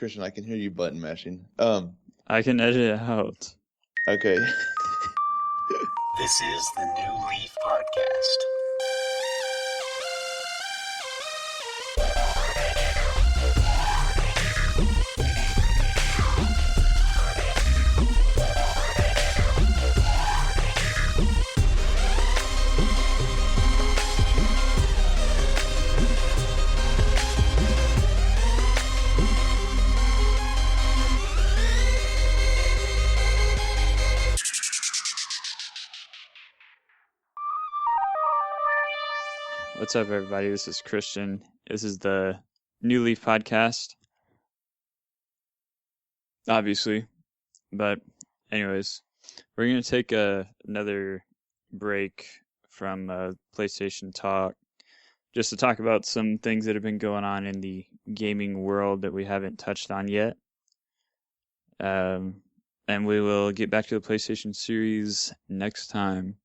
Christian, I can hear you button mashing. I can edit it out. Okay. This is the New Leaf Podcast. What's up, everybody? This is Christian. This is the New Leaf Podcast. Obviously. But anyways, we're going to take another break from PlayStation Talk just to talk about some things that have been going on in the gaming world that we haven't touched on yet. And we will get back to the PlayStation series next time.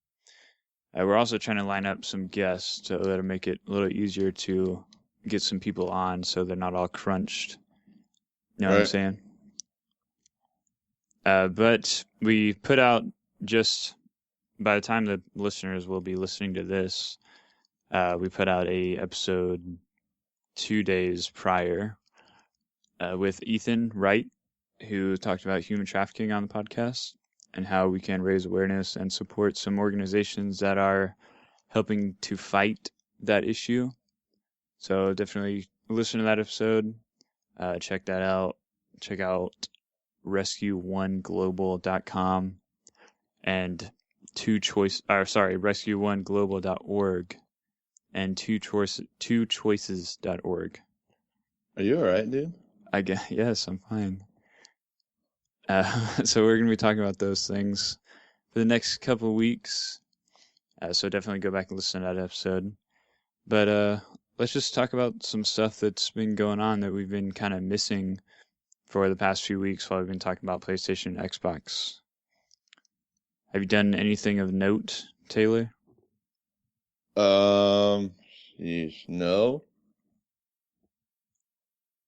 We're also trying to line up some guests that'll make it a little easier to get some people on so they're not all crunched. You know what I'm saying? But we put out, just by the time the listeners will be listening to this, we put out a episode 2 days prior with Ethan Wright, who talked about human trafficking on the podcast and how we can raise awareness and support some organizations that are helping to fight that issue. So definitely listen to that episode. Check that out. Check out rescue1global.com and rescue1global.org and twochoices.org. Are you alright, dude? I guess, yes, I'm fine. So we're going to be talking about those things for the next couple of weeks. So definitely go back and listen to that episode. But let's just talk about some stuff that's been going on that we've been kind of missing for the past few weeks while we've been talking about PlayStation and Xbox. Have you done anything of note, Taylor? No.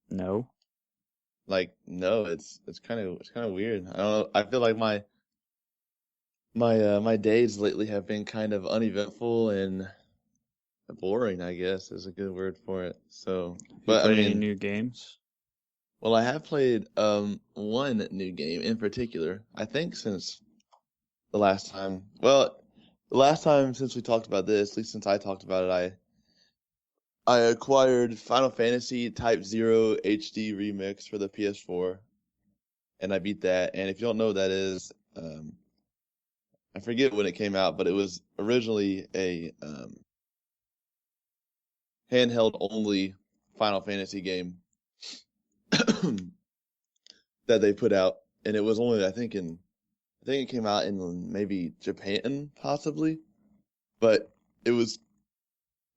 No? No, it's kind of weird. I don't know. I feel like my days lately have been kind of uneventful and boring, I guess is a good word for it. So, but played any new games? Well, I have played one new game in particular. I think since the last time. Well, the last time since we talked about this, at least since I talked about it, I acquired Final Fantasy Type 0 HD Remix for the PS4, and I beat that. And if you don't know what that is, I forget when it came out, but it was originally a handheld-only Final Fantasy game that they put out, and it was only, I think it came out in maybe Japan, possibly, but it was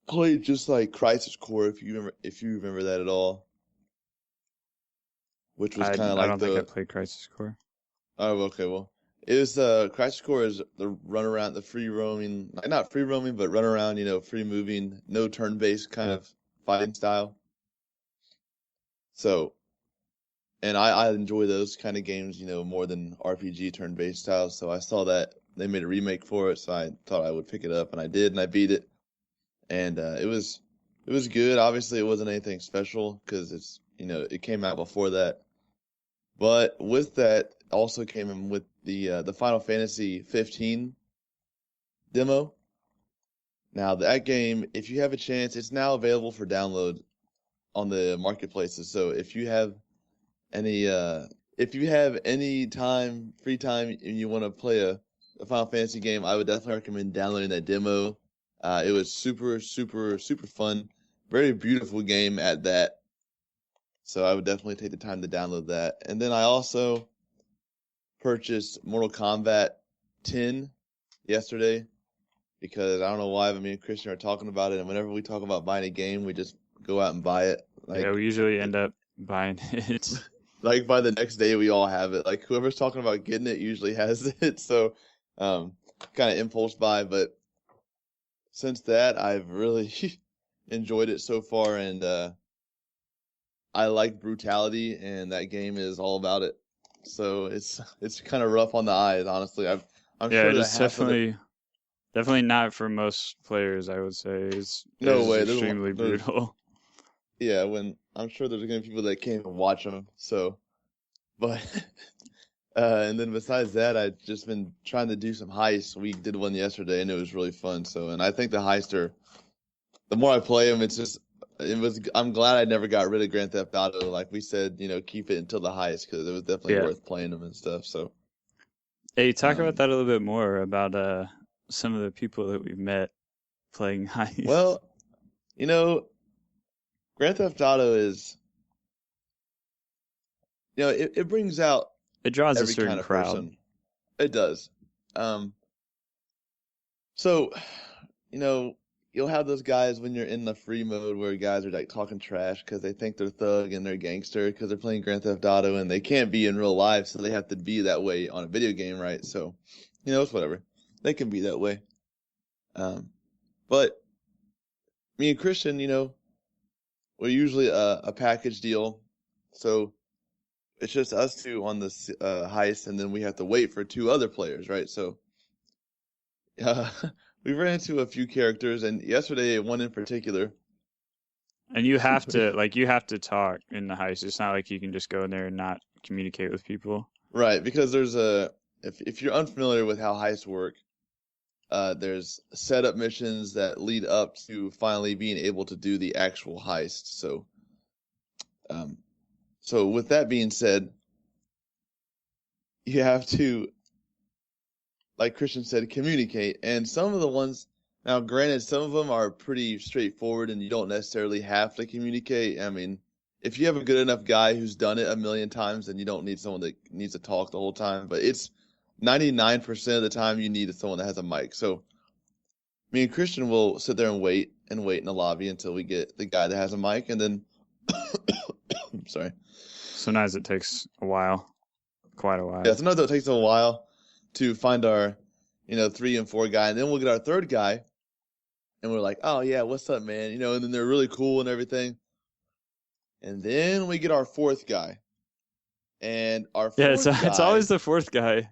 played just like Crisis Core, if you remember that at all, which was kind of like I don't think I played Crisis Core. Oh, okay, well, it was Crisis Core is the run around, the free roaming, not free roaming, but run around, free moving, no turn based kind of fighting style. So, and I enjoy those kind of games, more than RPG turn based styles. So I saw that they made a remake for it, so I thought I would pick it up, and I did, and I beat it. And it was good. Obviously, it wasn't anything special because it's it came out before that. But with that, also came in with the Final Fantasy 15 demo. Now that game, if you have a chance, it's now available for download on the marketplaces. So if you have any free time, and you want to play a Final Fantasy game, I would definitely recommend downloading that demo. It was super, super, super fun. Very beautiful game at that. So I would definitely take the time to download that. And then I also purchased Mortal Kombat 10 yesterday because I don't know why, but me and Christian are talking about it. And whenever we talk about buying a game, we just go out and buy it. Yeah, we usually end up buying it. Like by the next day, we all have it. Like whoever's talking about getting it usually has it. So kind of impulse buy, but since that, I've really enjoyed it so far, and I like brutality, and that game is all about it. So it's kind of rough on the eyes, honestly. I'm Yeah, sure it that is half of it. definitely not for most players. I would say it No is way. extremely There's brutal. yeah. When I'm sure there's gonna be people that can't even watch them. So, but and then besides that, I've just been trying to do some heists. We did one yesterday, and it was really fun. So, and I think the heists are. The more I play them, I'm glad I never got rid of Grand Theft Auto. Like we said, keep it until the heist because it was definitely Yeah. worth playing them and stuff. So, Hey, talk about um, that a little bit more about some of the people that we've met playing heist. well, you know, Grand Theft Auto is, it brings out It draws a every certain kind of crowd. person. It does. Um, so, you know, you'll have those guys when you're in the free mode where guys are like talking trash because they think they're thug and they're gangster because they're playing Grand Theft Auto and they can't be in real life, so they have to be that way on a video game, right? So, it's whatever. They can be that way. But me and Christian, we're usually a package deal. So it's just us two on this heist, and then we have to wait for two other players, right? So uh, we ran into a few characters, and yesterday one in particular. And you have to talk in the heist. It's not like you can just go in there and not communicate with people. Right, because if you're unfamiliar with how heists work, there's setup missions that lead up to finally being able to do the actual heist. Um, so with that being said, you have to, like Christian said, communicate. And some of the ones, now granted, some of them are pretty straightforward and you don't necessarily have to communicate. I mean, if you have a good enough guy who's done it a million times, then you don't need someone that needs to talk the whole time. But it's 99% of the time you need someone that has a mic. So me and Christian will sit there and wait in the lobby until we get the guy that has a mic, and then I'm sorry. Sometimes it takes a while, quite a while. Yeah, sometimes it takes a while to find our, 3 and 4 guy, and then we'll get our third guy, and we're like, oh yeah, what's up, man? And then they're really cool and everything. And then we get our fourth guy. And our Yeah, fourth it's guy, always the fourth guy.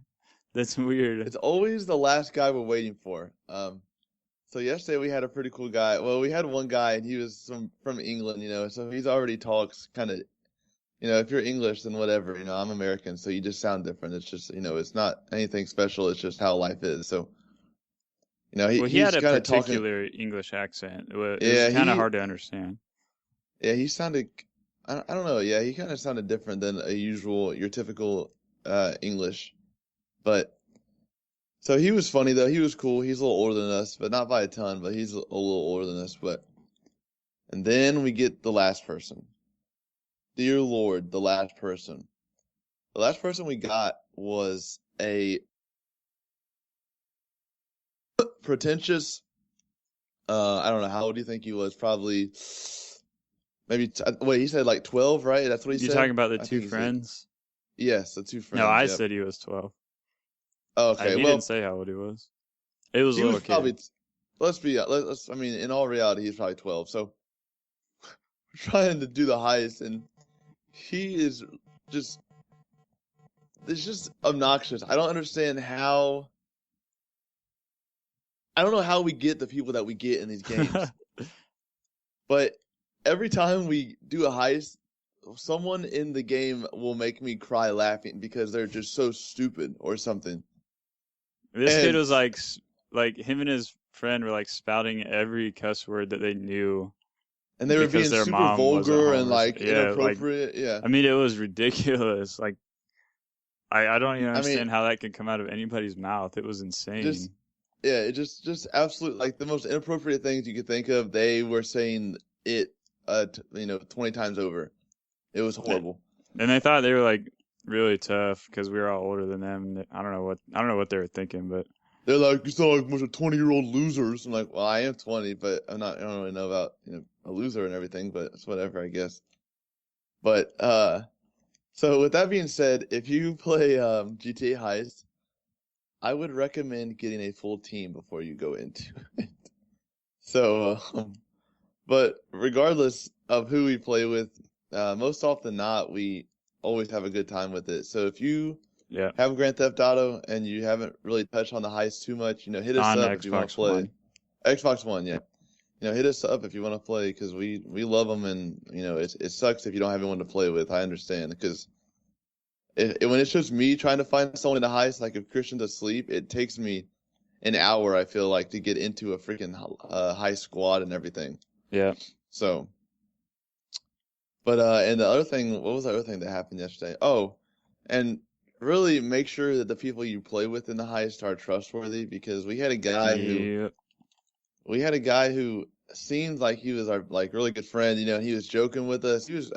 That's weird. it's always the last guy we're waiting for. So yesterday we had a pretty cool guy. Well, we had one guy, and he was from England, so he's already talks kind of, if you're English, then whatever, I'm American, so you just sound different. It's just, it's not anything special. It's just how life is. So, Well, he he's had a kind of talking. particular English accent. It was Yeah, kind of hard to understand. Yeah, he sounded, I don't know. Yeah, he kind of sounded different than your typical English. But, so he was funny though. He was cool. He's a little older than us, but not by a ton, but he's a little older than us. And then we get the last person. Dear Lord, the last person. The last person we got was a pretentious, I don't know, how old do you think he was? Probably, maybe, wait, he said like 12, right? That's what he You said? talking about the I two think friends? Yes, the two friends. No, I yep. said he was 12. Oh, okay, He well, didn't say how old he was. It was a he little was probably, kid. I mean, in all reality, he's probably 12. So we're trying to do the heist, and he is just, it's just obnoxious. I don't understand how, I don't know how we get the people that we get in these games. But every time we do a heist, someone in the game will make me cry laughing because they're just so stupid or something. This kid And was like him and his friend were like spouting every cuss word that they knew they were being because their super mom wasn't vulgar home and or like something. Yeah, like inappropriate. Yeah. I mean, it was ridiculous. Like I don't even I mean, understand how that could come out of anybody's mouth. It was insane. it just absolute, like the most inappropriate things you could think of. They were saying it, 20 times over. It was horrible. And they thought they were like really tough because we were all older than them. And I don't know what they were thinking, but They're like, you sound like a bunch of 20-year-old losers. I'm like, well, I am 20, but I don't really know about, a loser and everything, but it's whatever, I guess. But, so with that being said, if you play, GTA Heist, I would recommend getting a full team before you go into it. So, but regardless of who we play with, most often than not, we always have a good time with it. So if you Yeah, have Grand Theft Auto and you haven't really touched on the heist too much, hit us on up if you want to Xbox play. One. Xbox One, yeah. Hit us up if you want to play because we love them, and it sucks if you don't have anyone to play with. I understand because when it's just me trying to find someone in a heist, like if Christian's asleep, it takes me an hour. I feel like to get into a freaking heist squad and everything. Yeah. So, but and the other thing, what was the other thing that happened yesterday? Oh, and really make sure that the people you play with in the heist are trustworthy because we had a guy who seemed like he was our like really good friend. He was joking with us. He was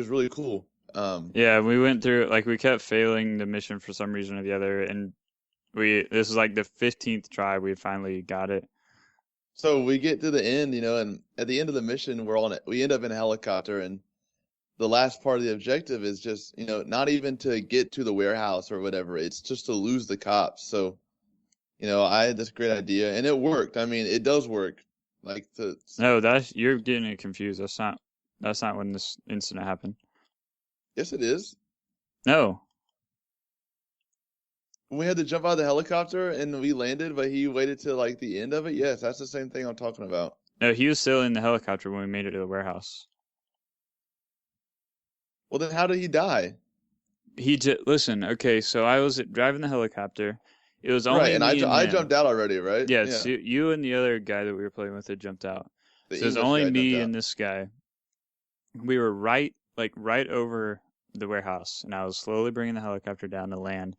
really cool. Yeah, we went through like we kept failing the mission for some reason or the other, and this is like the 15th try we finally got it. So we get to the end, and at the end of the mission, we end up in a helicopter, and the last part of the objective is just, not even to get to the warehouse or whatever. It's just to lose the cops. So, I had this great idea, and it worked. I mean, it does work. No, you're getting it confused. That's not when this incident happened. Yes, it is. No. When we had to jump out of the helicopter and we landed, but he waited till like the end of it. Yes, that's the same thing I'm talking about. No, he was still in the helicopter when we made it to the warehouse. Well, then how did he die? Listen. Okay, so I was driving the helicopter. It was only right, and me I jumped out already, right? Yeah, so you and the other guy that we were playing with had jumped out. So it was English only guy me jumped out. and this guy. We were right over the warehouse, and I was slowly bringing the helicopter down to land.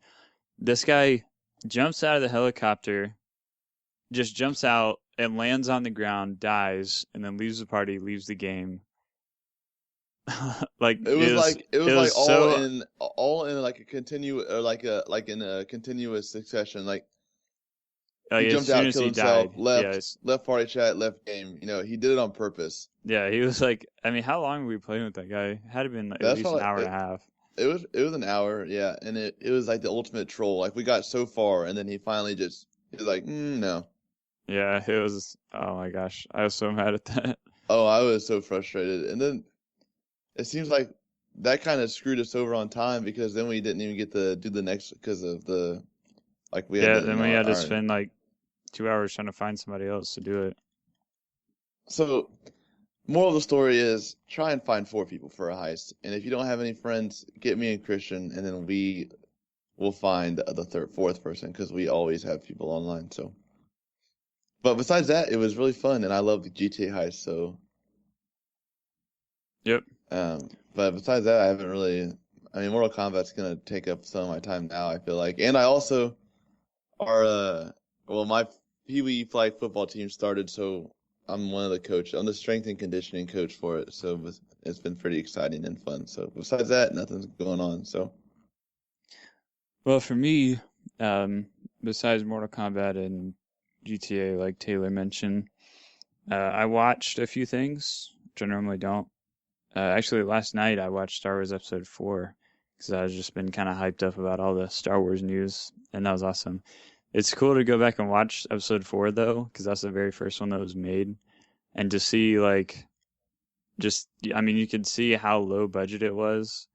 This guy jumps out of the helicopter, just jumps out and lands on the ground, dies, and then leaves the party, leaves the game. It was all in like a continuous succession. Like he jumped out, killed himself, left party chat, left game. He did it on purpose. Yeah, he was like, I mean, how long were we playing with that guy? It had to have been at least an hour and a half. It was an hour, yeah, and it was like the ultimate troll. Like we got so far, and then he finally he was like, no. Yeah, it was. Oh my gosh, I was so mad at that. Oh, I was so frustrated, and then it seems like that kind of screwed us over on time because then we didn't even get to do the next because of the we had then we had to spend like 2 hours trying to find somebody else to do it. So, moral of the story is try and find 4 people for a heist, and if you don't have any friends, get me and Christian, and then we will find the fourth person because we always have people online. So, but besides that, it was really fun, and I love the GTA heist. So, yep. But besides that, I haven't really. I mean, Mortal Kombat's gonna take up some of my time now. I feel like, and I also my Pee Wee flag football team started, so I'm one of the coaches. I'm the strength and conditioning coach for it, so it's been pretty exciting and fun. So besides that, nothing's going on. So, well, for me, besides Mortal Kombat and GTA, like Taylor mentioned, I watched a few things, which I normally don't. Actually, last night I watched Star Wars Episode 4 because I've just been kind of hyped up about all the Star Wars news, and that was awesome. It's cool to go back and watch Episode 4, though, because that's the very first one that was made. And to see, you could see how low budget it was,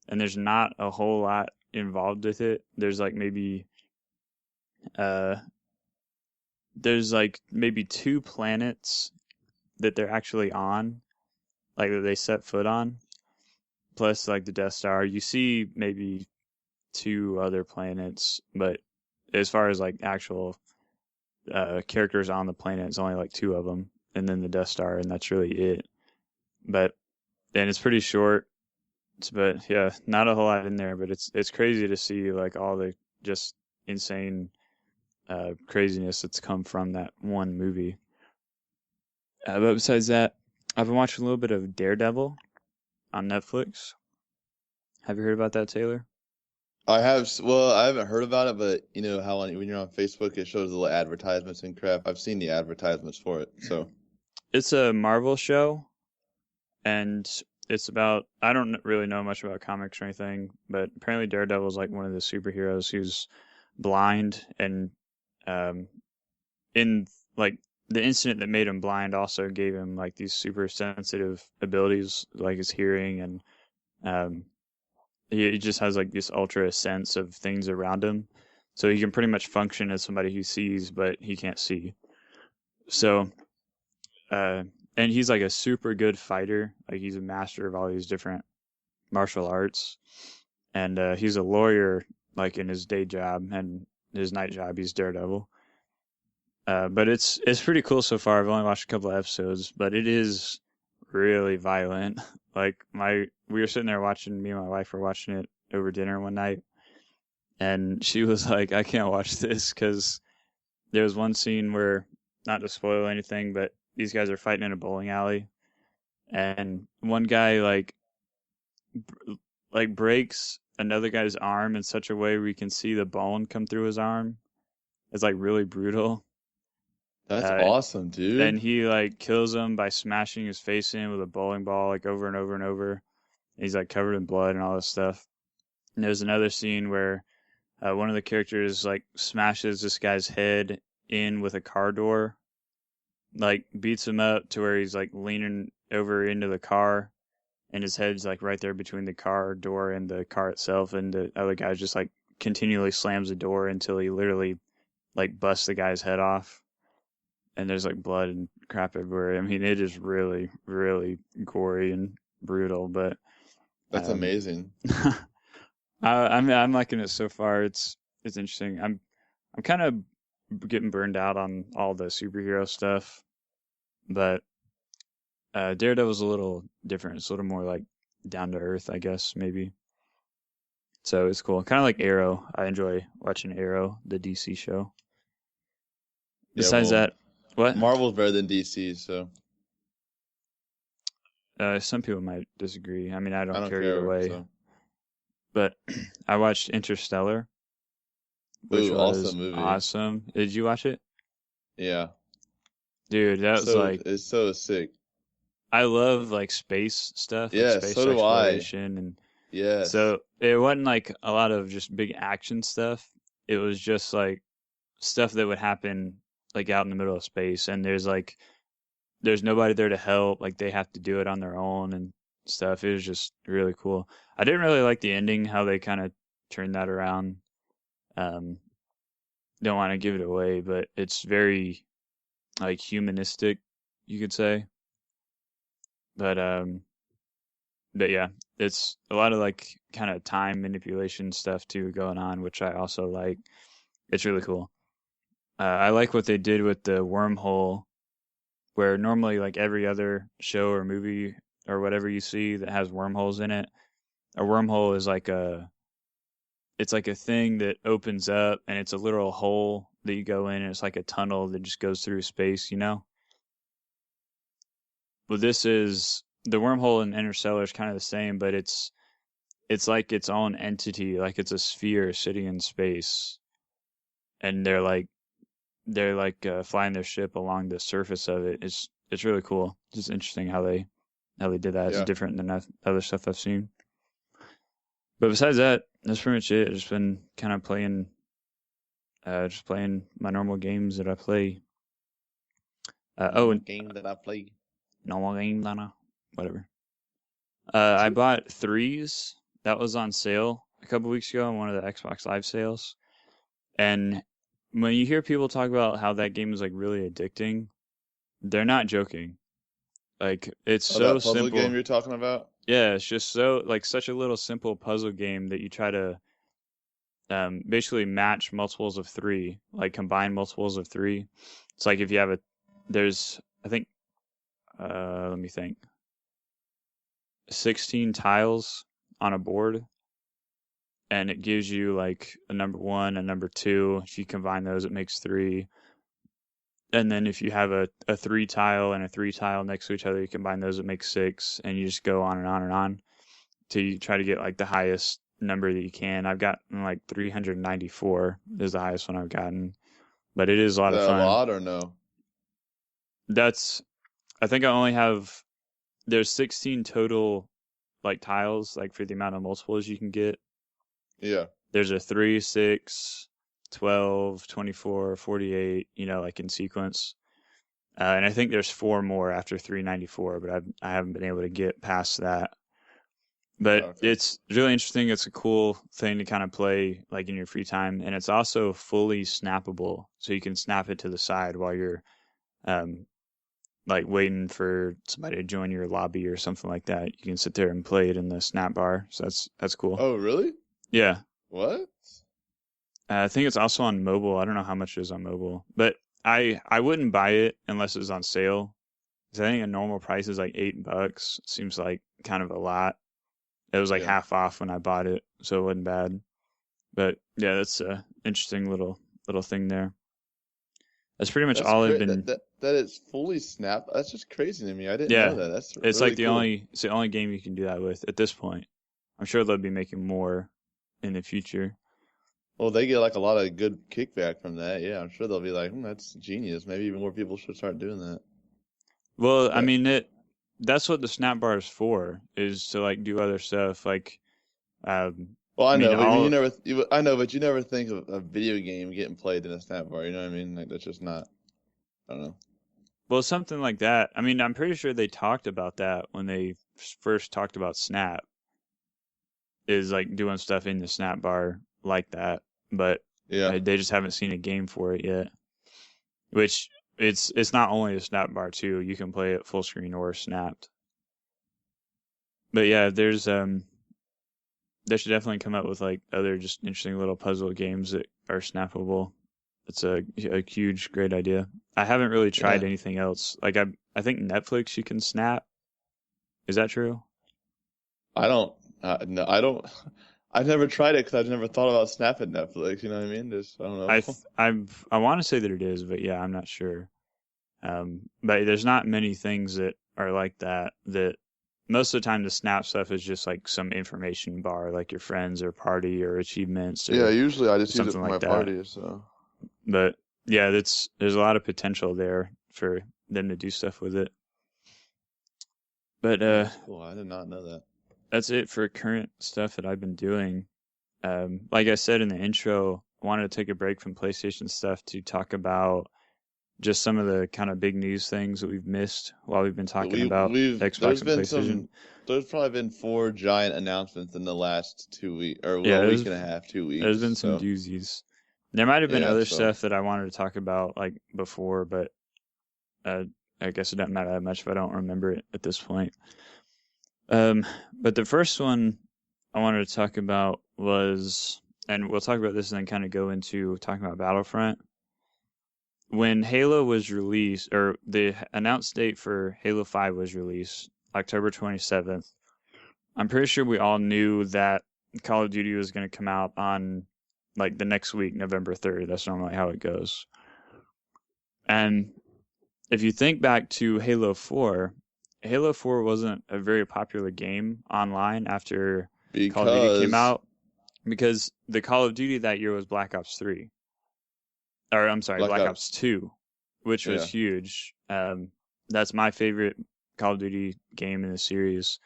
and there's not a whole lot involved with it. There's, maybe 2 planets that they're actually on, that they set foot on, plus, the Death Star. You see maybe 2 other planets, but as far as actual characters on the planet, it's only 2 of them, and then the Death Star, and that's really it. And it's pretty short, but yeah, not a whole lot in there. But it's crazy to see all the just insane craziness that's come from that one movie. But besides that, I've been watching a little bit of Daredevil on Netflix. Have you heard about that, Taylor? I have. Well, I haven't heard about it, but you know how when you're on Facebook, it shows little advertisements and crap. I've seen the advertisements for it. So it's a Marvel show, and it's about. I don't really know much about comics or anything, but apparently Daredevil is one of the superheroes who's blind, and in the incident that made him blind also gave him like these super sensitive abilities, like his hearing, and um, he just has like this ultra sense of things around him, so he can pretty much function as somebody who sees, but he can't see. So, uh, and he's like a super good fighter. Like he's a master of all these different martial arts, and he's a lawyer, like in his day job, and his night job he's Daredevil. But it's pretty cool so far. I've only watched a couple of episodes, but it is really violent. Like we were sitting there watching. Me and my wife were watching it over dinner one night, and she was like, "I can't watch this," because there was one scene where, not to spoil anything, but these guys are fighting in a bowling alley, and one guy like breaks another guy's arm in such a way where you can see the bone come through his arm. It's like really brutal. That's Uh, awesome, Then dude. he like kills him by smashing his face in with a bowling ball like over and over and over. And he's like covered in blood and all this stuff. And there's another scene where one of the characters like smashes this guy's head in with a car door, like beats him up to where he's like leaning over into the car, and his head's like right there between the car door and the car itself, and the other guy just like continually slams the door until he literally like busts the guy's head off, and there's like blood and crap everywhere. I mean, it is really, really gory and brutal, but That's um, amazing. I'm liking it so far. It's interesting. I'm kind of getting burned out on all the superhero stuff, but Daredevil's a little different. It's a little more like down to earth, I guess, maybe. So it's cool. Kind of like Arrow. I enjoy watching Arrow, the DC show. Yeah, Besides well, that, what? Marvel's better than DC, so Some people might disagree. I mean, I I don't don't care either care. way. So, But I watched Interstellar, which ooh, was awesome movie. awesome. Did you watch it? Yeah, Dude, that was like, it's so sick. I love like space stuff, like Yeah, space so do I. exploration, and Yes. so it wasn't like a lot of just big action stuff. It was just like stuff that would happen like out in the middle of space, and there's nobody there to help. Like they have to do it on their own and stuff. It was just really cool. I didn't really like the ending, how they kind of turned that around. Um, don't want to give it away, but it's very like humanistic, you could say. But but yeah, it's a lot of like kind of time manipulation stuff too going on, which I also like. It's really cool. I like what they did with the wormhole, where normally like every other show or movie or whatever you see that has wormholes in it, a wormhole is like it's like a thing that opens up, and it's a literal hole that you go in, and it's like a tunnel that just goes through space, you know? Well, this is the wormhole in Interstellar is kind of the same, but it's like its own entity, like it's a sphere sitting in space, and they're like flying their ship along the surface of it. It's really cool. It's just interesting how they did that. It's Yeah. different than other stuff I've seen. But besides that, that's pretty much it. I've just been kind of playing, just playing my normal games that I play. And Game that I play. normal games, I know, whatever. I bought Threes. That was on sale a couple weeks ago on one of the Xbox Live sales. And when you hear people talk about how that game is like really addicting, they're not joking. Like it's Oh, so that puzzle game simple. you're talking about? Yeah, it's just so like such a little simple puzzle game that you try to basically match multiples of three, like combine multiples of three. It's like if you have there's I think let me think, 16 tiles on a board, and it gives you like a number one, a number two. If you combine those, it makes three. And then if you have a three tile and a three tile next to each other, you combine those, it makes six, and you just go on and on and on till you try to get like the highest number that you can. I've gotten like 394 is the highest one I've gotten, but it is a Is lot of that a fun. lot or no? I think I only have, there's 16 total like tiles, like for the amount of multiples you can get. Yeah. There's a 3, 6, 12, 24, 48, like in sequence. and I think there's 4 more after 394, but I haven't been able to get past that. But Okay. it's really interesting. It's a cool thing to kind of play like in your free time, and it's also fully snappable, so you can snap it to the side while you're um, like waiting for somebody to join your lobby or something like that. You can sit there and play it in the snap bar, so that's cool. Oh, really? Yeah, What? I think it's also on mobile. I don't know how much it is on mobile, but I wouldn't buy it unless it's on sale. 'Cause I think a normal price is like $8. Seems like kind of a lot. It was like Yeah. half off when I bought it, so it wasn't bad. But yeah, that's a interesting little thing there. That's pretty much That's all I've great. been. That it's fully snapped. That's just crazy to me. I didn't know Yeah, that. That's it's really like cool. it's the only game you can do that with at this point. I'm sure they'll be making more in the future. Well, they get like a lot of good kickback from that. Yeah, I'm sure they'll be like, that's genius. Maybe even more people should start doing that. Well, I But mean that's what the snap bar is for, is to like do other stuff. Like, well, I I mean, know, but all I know, but you never think of a video game getting played in a snap bar. You know what I mean? Like that's just not. I don't know. well, something like that. I mean, I'm pretty sure they talked about that when they first talked about Snap, is like doing stuff in the Snap bar like that, but Yeah. they just haven't seen a game for it yet. Which it's not only a Snap bar too. You can play it full screen or snapped. But yeah, they should definitely come up with like other just interesting little puzzle games that are snappable. It's a huge, great idea. I haven't really tried Yeah. anything else. Like I think Netflix you can snap. Is that true? I don't. No, I don't. I never tried it because I never thought about snapping Netflix. You know what I mean? Just I don't know. I want to say that it is, but yeah, I'm not sure. But there's not many things that are like that. That most of the time the snap stuff is just like some information bar, like your friends or party or achievements Yeah. or Usually I just use it something for my like that. parties. So. But yeah, there's a lot of potential there for them to do stuff with it. But That's cool. I did not know that. that's it for current stuff that I've been doing. Like I said in the intro, I wanted to take a break from PlayStation stuff to talk about just some of the kind of big news things that we've missed while we've been talking about Xbox and PlayStation. There's probably been 4 giant announcements in the last 2 weeks, or Yeah, well, week and a half, 2 weeks. There's been some So doozies. There might have been yeah, other so stuff that I wanted to talk about like before, but I guess it doesn't matter that much if I don't remember it at this point. But the first one I wanted to talk about was, and we'll talk about this and then kind of go into talking about Battlefront. When Halo was released, or the announced date for Halo 5 was released, October 27th, I'm pretty sure we all knew that Call of Duty was going to come out on like the next week, November 3rd. That's normally how it goes. And if you think back to Halo 4 wasn't a very popular game online after Call of Duty came because out, because the Call of Duty that year was Black Ops 3. Or I'm sorry, Black Black Ops, Ops 2, which was yeah, huge. That's my favorite Call of Duty game in the series,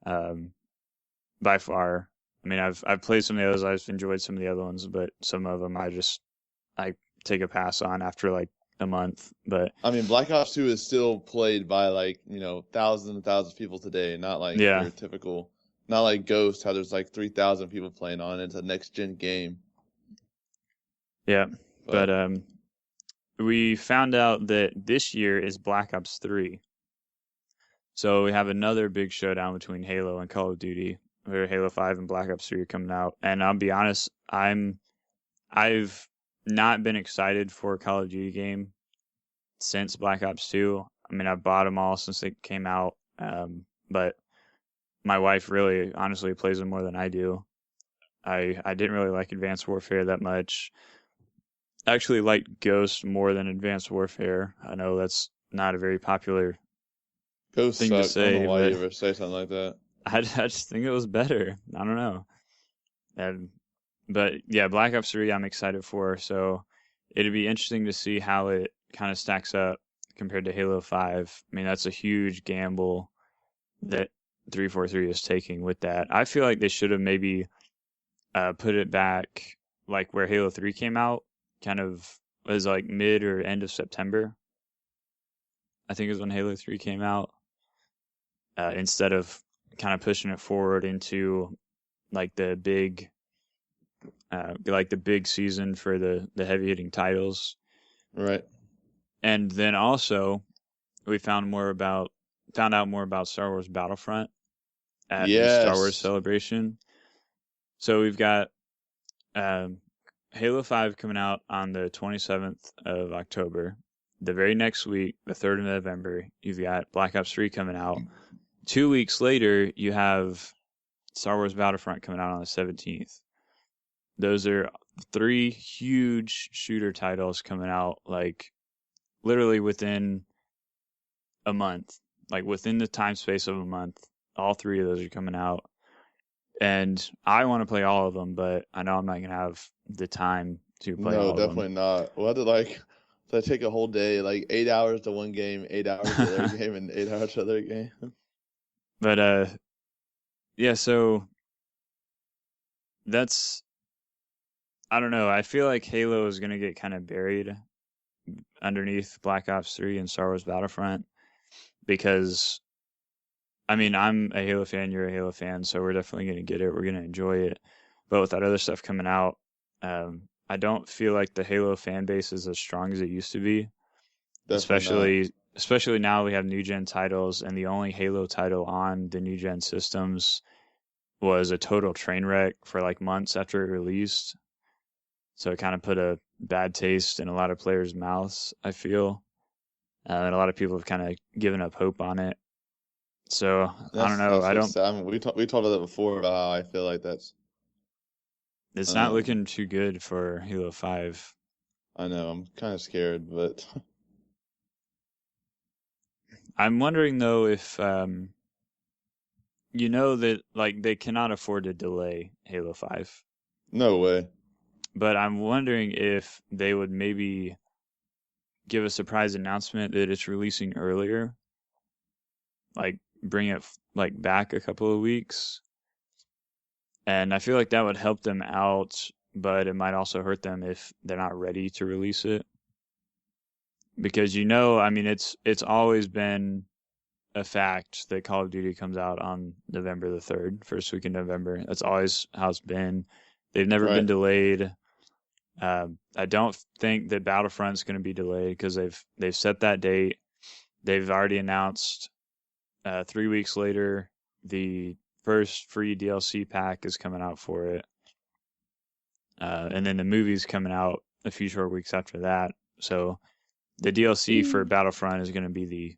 by far. I mean, I've played some of the others. I've enjoyed some of the other ones, but some of them I take a pass on after like a month. But I mean, Black Ops 2 is still played by like thousands and thousands of people today, not like yeah, your typical, not like Ghost, how there's like 3,000 people playing on it. It's a next gen game, yeah. But but we found out that this year is Black Ops 3. So we have another big showdown between Halo and Call of Duty, where Halo 5 and Black Ops 3 are coming out. And I'll be honest, I've not been excited for a Call of Duty game since Black Ops 2. I mean, I've bought them all since they came out, but my wife really, honestly, plays them more than I do. I didn't really like Advanced Warfare that much. I actually liked Ghost more than Advanced Warfare. I know that's not a very popular Ghost thing to sucked. I don't know say, why you but ever say something like that. I just think it was better. I don't know. But yeah, Black Ops 3 I'm excited for, so it'd be interesting to see how it kind of stacks up compared to Halo 5. I mean, that's a huge gamble that 343 is taking with that. I feel like they should have maybe put it back like where Halo 3 came out, kind of was like mid or end of September. I think is when Halo 3 came out. Instead of kind of pushing it forward into like the big season for the heavy hitting titles. Right. And then also we found out more about Star Wars Battlefront at the Star Wars Yes. Celebration. So we've got Halo 5 coming out on the 27th of October. The very next week, the 3rd of November, you've got Black Ops 3 coming out. 2 weeks later, you have Star Wars Battlefront coming out on the 17th. Those are 3 huge shooter titles coming out, like, literally within a month. Like, within the time space of a month, all 3 of those are coming out. And I want to play all of them, but I know I'm not going to have the time to play all No, of them. definitely not. We'll have to so take a whole day, like 8 hours to one game, 8 hours to the other game, and 8 hours to the other game. But yeah, so that's, I don't know. I feel like Halo is going to get kind of buried underneath Black Ops 3 and Star Wars Battlefront because, I mean, I'm a Halo fan, you're a Halo fan, so we're definitely going to get it. We're going to enjoy it. But with that other stuff coming out, I don't feel like the Halo fan base is as strong as it used to be. Especially now we have new gen titles, and the only Halo title on the new gen systems was a total train wreck for like months after it released. So it kind of put a bad taste in a lot of players' mouths, I feel. And a lot of people have kind of given up hope on it. So I don't know. I don't. Sad. I mean, we talked about that before about how I feel like It's not looking too good for Halo 5. I know. I'm kind of scared, but I'm wondering though if you know that like they cannot afford to delay Halo 5. no way. But I'm wondering if they would maybe give a surprise announcement that it's releasing earlier. Like bring it like back a couple of weeks. And I feel like that would help them out, but it might also hurt them if they're not ready to release it. Because I mean it's always been a fact that Call of Duty comes out on November the 3rd, first week in November. That's always how it's been. They've never been delayed. I don't think that Battlefront's going to be delayed because they've set that date. They've already announced 3 weeks later the first free DLC pack is coming out for it, and then the movie's coming out a few short weeks after that. So the DLC for Battlefront is going to be the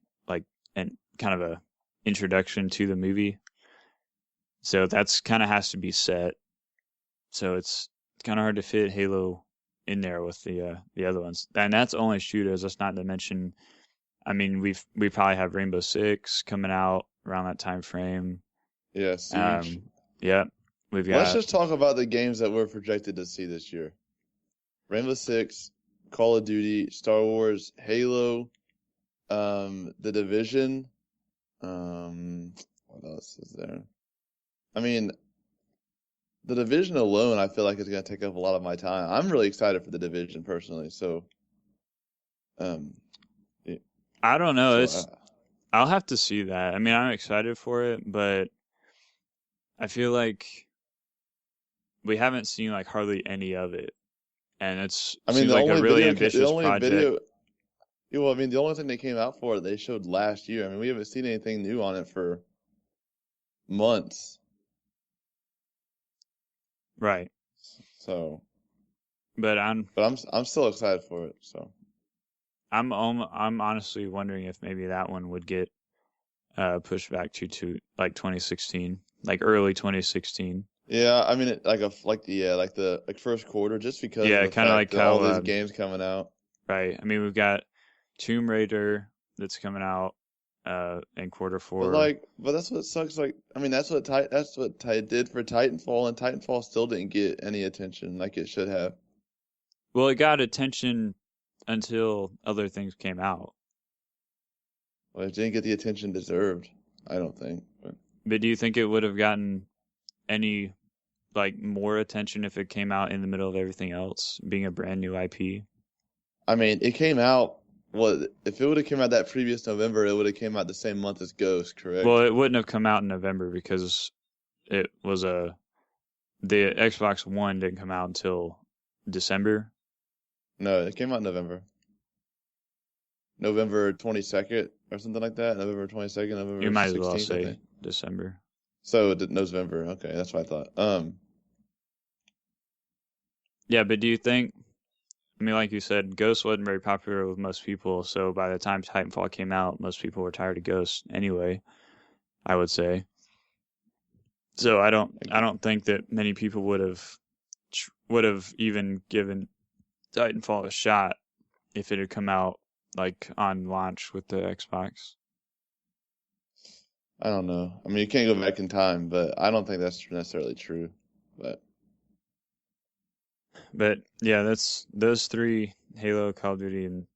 kind of a introduction to the movie. So that's kind of has to be set. So it's kind of hard to fit Halo in there with the other ones, and that's only shooters. That's not to mention, I mean, we probably have Rainbow Six coming out around that time frame. Yeah, Siege. Yeah, we've got. Let's just talk about the games that we're projected to see this year: Rainbow Six, Call of Duty, Star Wars, Halo, The Division. What else is there? I mean, The Division alone, I feel like is going to take up a lot of my time. I'm really excited for The Division personally. So, I don't know. so, I'll have to see that. I mean, I'm excited for it, but I feel like we haven't seen like hardly any of it, and seems like a really ambitious project. Well, I mean, the only thing they came out for they showed last year. I mean, we haven't seen anything new on it for months. Right. So, but I'm still excited for it. So, I'm honestly wondering if maybe that one would get pushed back to like 2016, like early 2016. Yeah, I mean, like first quarter, just because yeah, of the kind of like how all these games coming out. Right. I mean, we've got Tomb Raider that's coming out in quarter 4. But that's what sucks. Like, I mean, that's what did for Titanfall, and Titanfall still didn't get any attention like it should have. Well, it got attention until other things came out. Well, it didn't get the attention deserved, I don't think. But do you think it would have gotten any like more attention if it came out in the middle of everything else, being a brand new IP? I mean, it came out Well, if it would have came out that previous November, it would have came out the same month as Ghost, Well, correct? it wouldn't have come out in November because it was the Xbox One didn't come out until December. No, it came out in November. November 22nd or something like that. November 22nd, You November might as well 16th, I say think. December. So November. Okay, that's what I thought. Yeah, but do you think? I mean, like you said, Ghost wasn't very popular with most people. So by the time Titanfall came out, most people were tired of Ghost anyway. I would say. So I don't think that many people would have even given Titanfall a shot if it had come out like on launch with the Xbox. I don't know. I mean, you can't go back in time, but I don't think that's necessarily true. But But yeah, that's those three: Halo, Call of Duty, and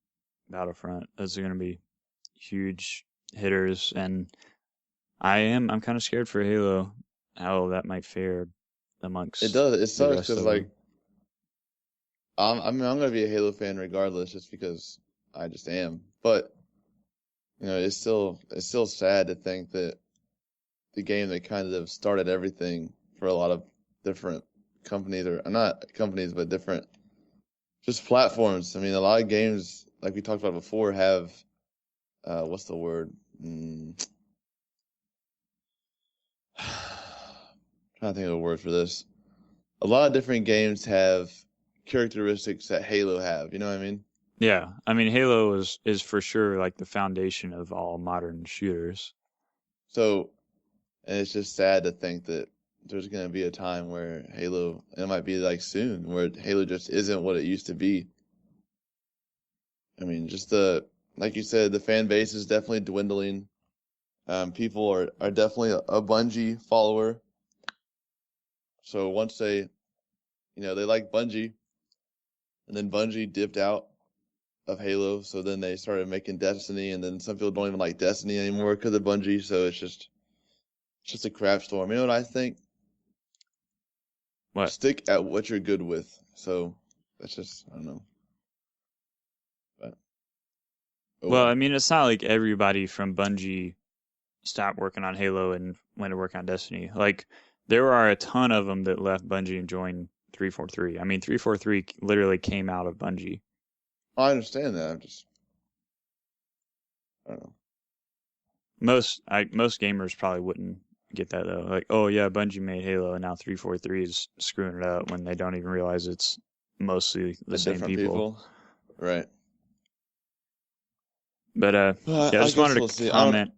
Battlefront. Those are going to be huge hitters, and I'm kind of scared for Halo, how that might fare it amongst does. It the sucks rest because of like them. I mean, I'm gonna be a Halo fan regardless, just because I just am. But it's still sad to think that the game that kind of started everything for a lot of different companies, or not companies, but different just platforms. I mean, a lot of games, like we talked about before, have what's the word? Trying to think of a word for this. A lot of different games have characteristics that Halo have. You know what I mean? Yeah, I mean Halo is for sure like the foundation of all modern shooters. So, and it's just sad to think that there's gonna be a time where Halo, and it might be like soon, where Halo just isn't what it used to be. I mean, just like you said, the fan base is definitely dwindling. People are definitely a Bungie follower. So once they like Bungie, and then Bungie dipped out of Halo, so then they started making Destiny, and then some people don't even like Destiny anymore because of Bungie. So it's just a crap storm. You know what I think? What? Stick at what you're good with. So that's just, I don't know. But oh Well, well. I mean it's not like everybody from Bungie stopped working on Halo and went to work on Destiny. Like there are a ton of them that left Bungie and joined 343. I mean 343 literally came out of Bungie. I understand that. I don't know. Most gamers probably wouldn't get that though. Like, oh yeah, Bungie made Halo and now 343 is screwing it up when they don't even realize it's mostly the same Different people. people. Right. But Well, yeah, I I just guess wanted we'll to see. I don't. comment.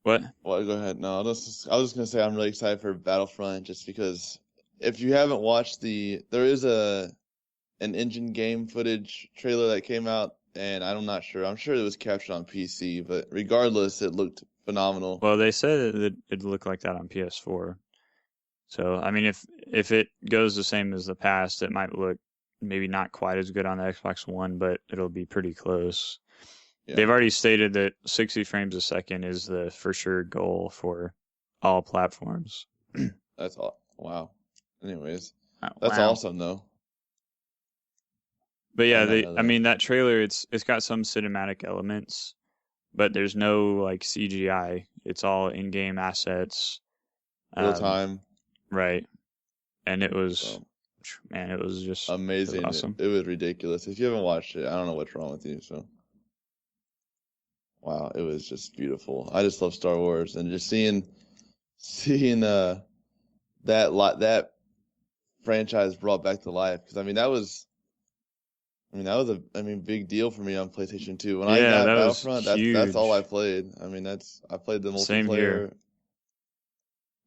What? Well, go ahead. No, I was just gonna say I'm really excited for Battlefront, just because if you haven't watched there is an engine game footage trailer that came out, and I'm not sure. I'm sure it was captured on PC, but regardless, it looked phenomenal. Well, they said that it'd look like that on PS4. So I mean, if it goes the same as the past, it might look maybe not quite as good on the Xbox One, but it'll be pretty close. Yeah, They've already stated that 60 frames a second is the for sure goal for all platforms. that's all. Wow. Anyways, Oh, that's wow. awesome though. But I yeah, did not know I that. mean that trailer it's got some cinematic elements, but there's no like CGI. It's all in-game assets. Real Um, time. right. And it was So man, it was just it was amazing. awesome. It was ridiculous. If you haven't watched it, I don't know what's wrong with you. So wow, it was just beautiful. I just love Star Wars, and just seeing that franchise brought back to life, because that was a big deal for me on PlayStation 2. When I Yeah, got that was Battlefront, that's all I huge. played. I played the Same here. multiplayer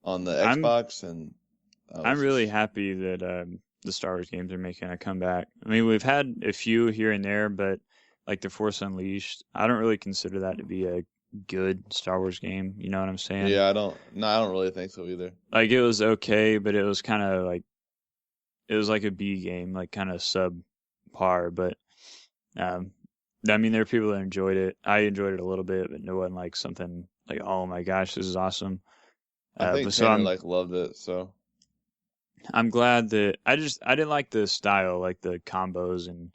on the I'm Xbox, and I I'm was really just happy that the Star Wars games are making a comeback. I mean, we've had a few here and there, but like The Force Unleashed, I don't really consider that to be a good Star Wars game. You know what I'm saying? yeah, I don't really think so either. Like it was okay, but it was kind of like it was like a B game, like kind of subpar. But um, I mean, there are people that enjoyed it. I enjoyed it a little bit, but it wasn't like something like, oh my gosh, this is awesome. I think But so Tanner loved it, so I'm glad that I didn't like the style, like the combos, and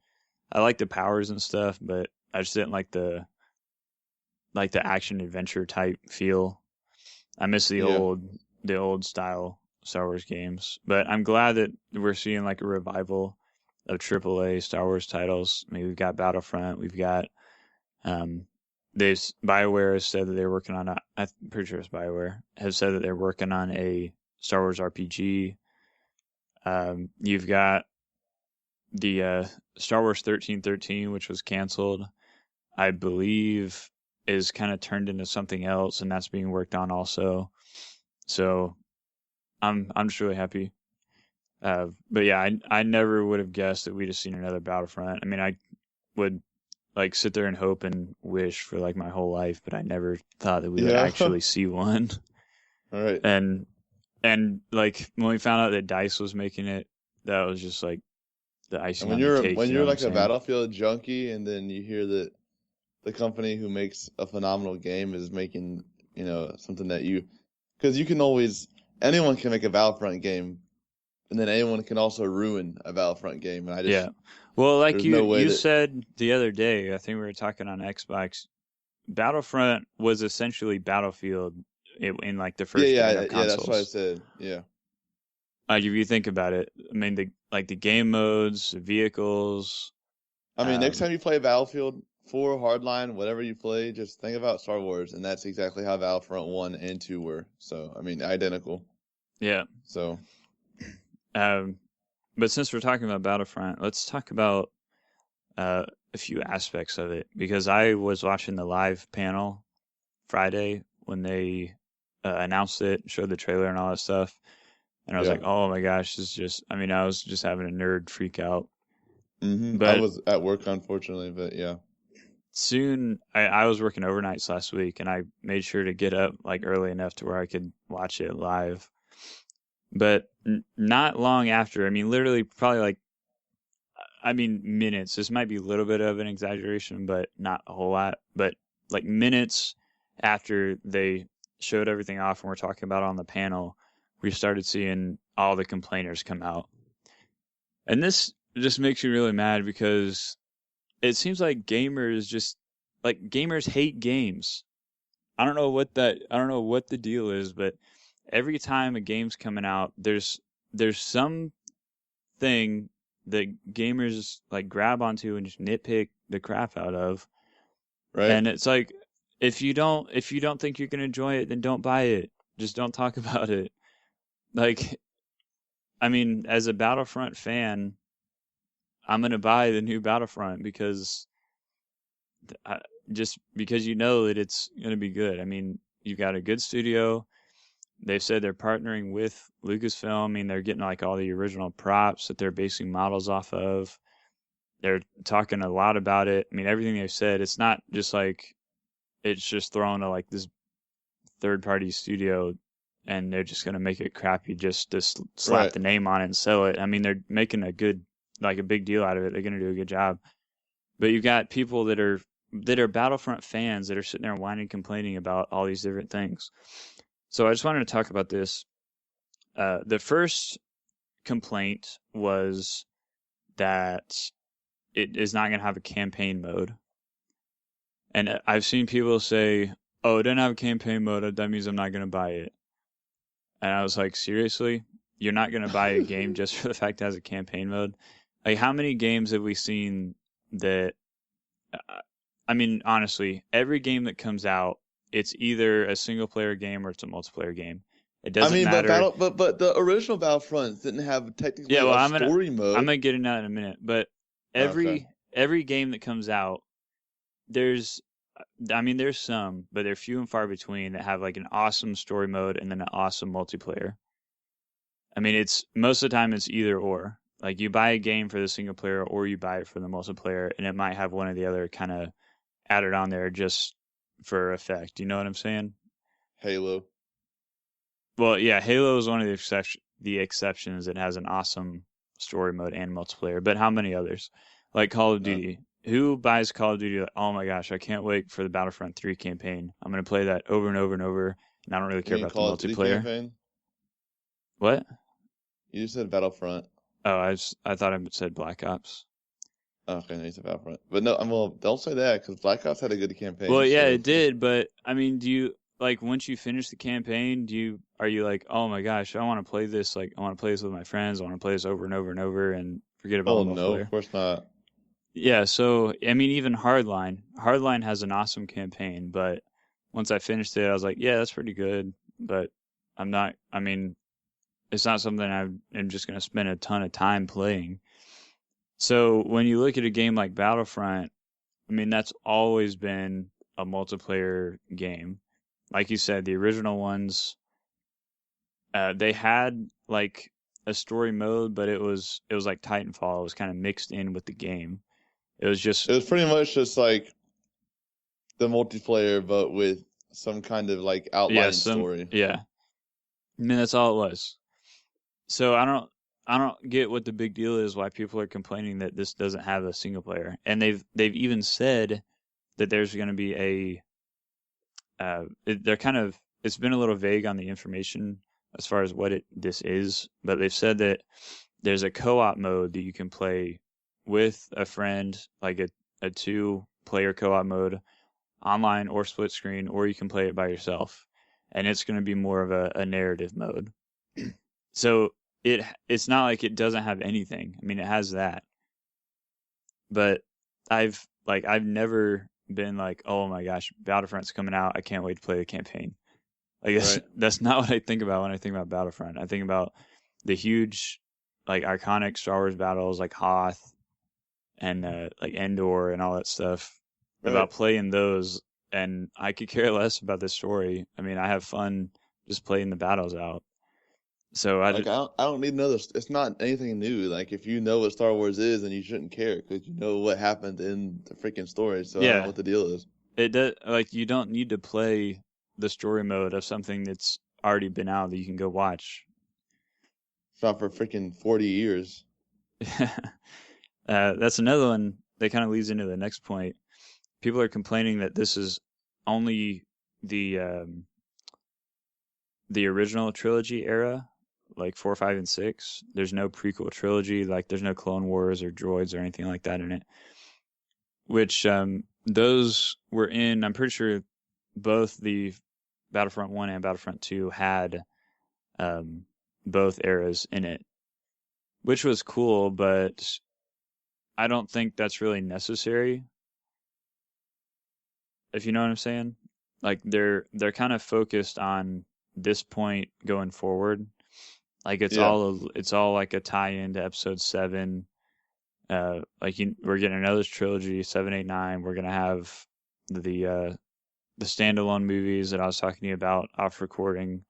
I like the powers and stuff, but I just didn't like the action adventure type feel. I miss the Yeah. old style Star Wars games. But I'm glad that we're seeing like a revival of AAA Star Wars titles. I mean, we've got Battlefront, we've got BioWare has said that they're working on I'm pretty sure it's BioWare has said that they're working on a Star Wars RPG. You've got the Star Wars 1313, which was canceled, I believe, is kind of turned into something else, and that's being worked on also. So I'm just really happy. But yeah, I never would have guessed that we'd have seen another Battlefront. I mean, I would like sit there and hope and wish for like my whole life, but I never thought that we would Yeah. actually see one. All right. And like when we found out that DICE was making it, that was just like the icing And on the cake. when you know you're what like I'm a saying? Battlefield junkie, and then you hear that the company who makes a phenomenal game is making, something that because you can always, anyone can make a Battlefront game, and then anyone can also ruin a Battlefront game. And Yeah. Well, like there's no way you that, said the other day, I think we were talking on Xbox, Battlefront was essentially Battlefield in like the yeah, first gen of yeah, that's what I consoles. said. Yeah. Like if you think about it, I mean the game modes, the vehicles. I mean, next Um, time you play Battlefield 4, Hardline, whatever you play, just think about Star Wars, and that's exactly how Battlefront 1 and 2 were. So, I mean, identical. yeah. So, But since we're talking about Battlefront, let's talk about a few aspects of it, because I was watching the live panel Friday when they announced it, showed the trailer and all that stuff, and I was yeah. like, oh my gosh, this is just. I mean, I was just having a nerd freak out. I But was at work, unfortunately, but yeah. soon, I was working overnights last week, and I made sure to get up like early enough to where I could watch it live. But not long after, I mean, literally probably like, I mean, minutes. This might be a little bit of an exaggeration, but not a whole lot. But like minutes after they showed everything off and we're talking about it on the panel, we started seeing all the complainers come out. And this just makes me really mad because it seems like gamers hate games. I don't know what the deal is, but every time a game's coming out, there's some thing that gamers like grab onto and just nitpick the crap out of. Right. And it's like if you don't think you can enjoy it, then don't buy it. Just don't talk about it. Like, I mean, as a Battlefront fan, I'm gonna buy the new Battlefront because just because you know that it's gonna be good. I mean, you've got a good studio. They've said they're partnering with Lucasfilm. I mean, they're getting like all the original props that they're basing models off of. They're talking a lot about it. I mean, everything they've said, it's not just like it's just thrown to like this third-party studio and they're just gonna make it crappy just to slap Right. the name on it and sell it. I mean, they're making a big deal out of it. They're gonna do a good job. But you've got people that are Battlefront fans that are sitting there whining and complaining about all these different things. So I just wanted to talk about this. The first complaint was that it is not going to have a campaign mode. And I've seen people say, oh, it doesn't have a campaign mode. That means I'm not going to buy it. And I was like, seriously? You're not going to buy a game just for the fact it has a campaign mode? Like, how many games have we seen that... I mean, honestly, every game that comes out, it's either a single-player game or it's a multiplayer game. It doesn't matter. But the original Battlefront didn't have technically Yeah, well, a story mode. I'm gonna get into that in a minute. But every game that comes out, there's some, but they're few and far between that have like an awesome story mode and then an awesome multiplayer. I mean, it's most of the time it's either or. Like you buy a game for the single player or you buy it for the multiplayer, and it might have one or the other kind of added on there just for effect. You know what I'm saying? Halo. Well, yeah, Halo is one of the exceptions that has an awesome story mode and multiplayer. But how many others? Like Call of Duty. Who buys Call of Duty? Like, oh my gosh, I can't wait for the Battlefront 3 campaign. I'm going to play that over and over and over, and I don't really care about the multiplayer. Campaign? What? You just said Battlefront. Oh, I thought I said Black Ops. Okay, no, you said Battlefront. But no, well, don't say that because Black Ops had a good campaign. Well, yeah, So it did, but I mean, do you like once you finish the campaign, are you like, "Oh my gosh, I want to play this, like I want to play this with my friends, I want to play this over and over and over and forget about oh the no, of multiplayer?" course not. Yeah, so I mean, even Hardline has an awesome campaign, but once I finished it, I was like, yeah, that's pretty good, but I'm not, I mean, it's not something I'm just going to spend a ton of time playing. So when you look at a game like Battlefront, I mean, that's always been a multiplayer game. Like you said, the original ones, they had like a story mode, but it was like Titanfall. It was kind of mixed in with the game. It was just It was pretty much just like the multiplayer, but with some kind of like yeah, outlining story. yeah. I mean, that's all it was. So I don't get what the big deal is. Why people are complaining that this doesn't have a single player, and they've even said that there's going to be a they're kind of it's been a little vague on the information as far as what this is, but they've said that there's a co-op mode that you can play with a friend, like a two-player co-op mode, online or split screen, or you can play it by yourself, and it's going to be more of a narrative mode. So it's not like it doesn't have anything. I mean, it has that, but I've never been like, oh my gosh, Battlefront's coming out. I can't wait to play the campaign. Like Right. that's not what I think about when I think about Battlefront. I think about the huge, like iconic Star Wars battles like Hoth and like Endor and all that stuff. Right. About playing those, and I could care less about the story. I mean, I have fun just playing the battles out. So Like I don't need another. It's not anything new. Like if you know what Star Wars is, then you shouldn't care because you know what happened in the freaking story. So I don't know yeah, what the deal is. it does. Like you don't need to play the story mode of something that's already been out that you can go watch. It's not for freaking 40 years. That's another one that kind of leads into the next point. People are complaining that this is only the um, the original trilogy era, like 4, 5, and 6. There's no prequel trilogy, like there's no Clone Wars or Droids or anything like that in it. Which those were in. I'm pretty sure both the Battlefront 1 and Battlefront 2 had um, both eras in it, which was cool, but I don't think that's really necessary. If you know what I'm saying, like they're kind of focused on this point going forward. Like Yeah. it's all like a tie-in to Episode 7. We're getting another trilogy, 7, 8, 9. We're gonna have the standalone movies that I was talking to you about off recording,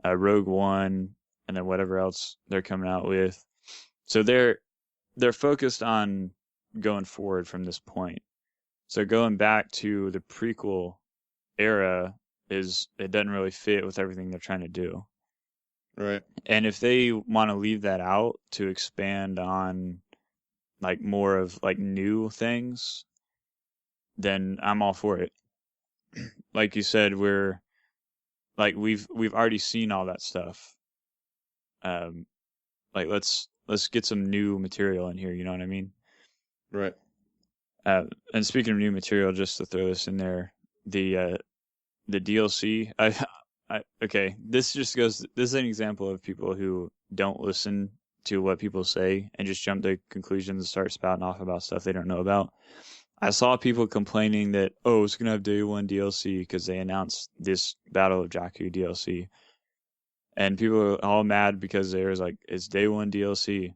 Rogue One, and then whatever else they're coming out with. So they're focused on going forward from this point. So going back to the prequel era it doesn't really fit with everything they're trying to do. Right. And if they want to leave that out to expand on like more of like new things, then I'm all for it. Like you said, we've already seen all that stuff. Um, like let's get some new material in here. You know what I mean? Right. And speaking of new material, just to throw this in there, the DLC. Okay, this just goes. This is an example of people who don't listen to what people say and just jump to conclusions and start spouting off about stuff they don't know about. I saw people complaining that it's gonna have day one DLC because they announced this Battle of Jakku DLC, and people are all mad because there's like it's day one DLC.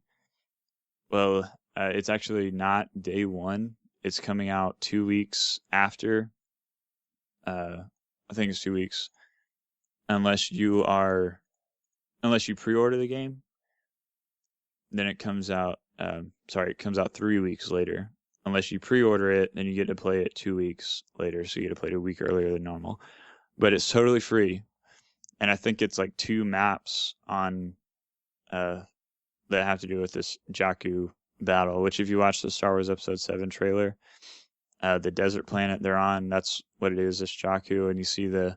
Well, it's actually not day one. It's coming out 2 weeks after. I think it's 2 weeks, unless you pre-order the game. Then it comes out. It comes out 3 weeks later. Unless you pre-order it, then you get to play it 2 weeks later. So you get to play it a week earlier than normal. But it's totally free, and I think it's like 2 maps on that have to do with this Jakku battle. Which, if you watch the Star Wars Episode 7 trailer, the desert planet they're on, that's what it is. This Jakku, and you see the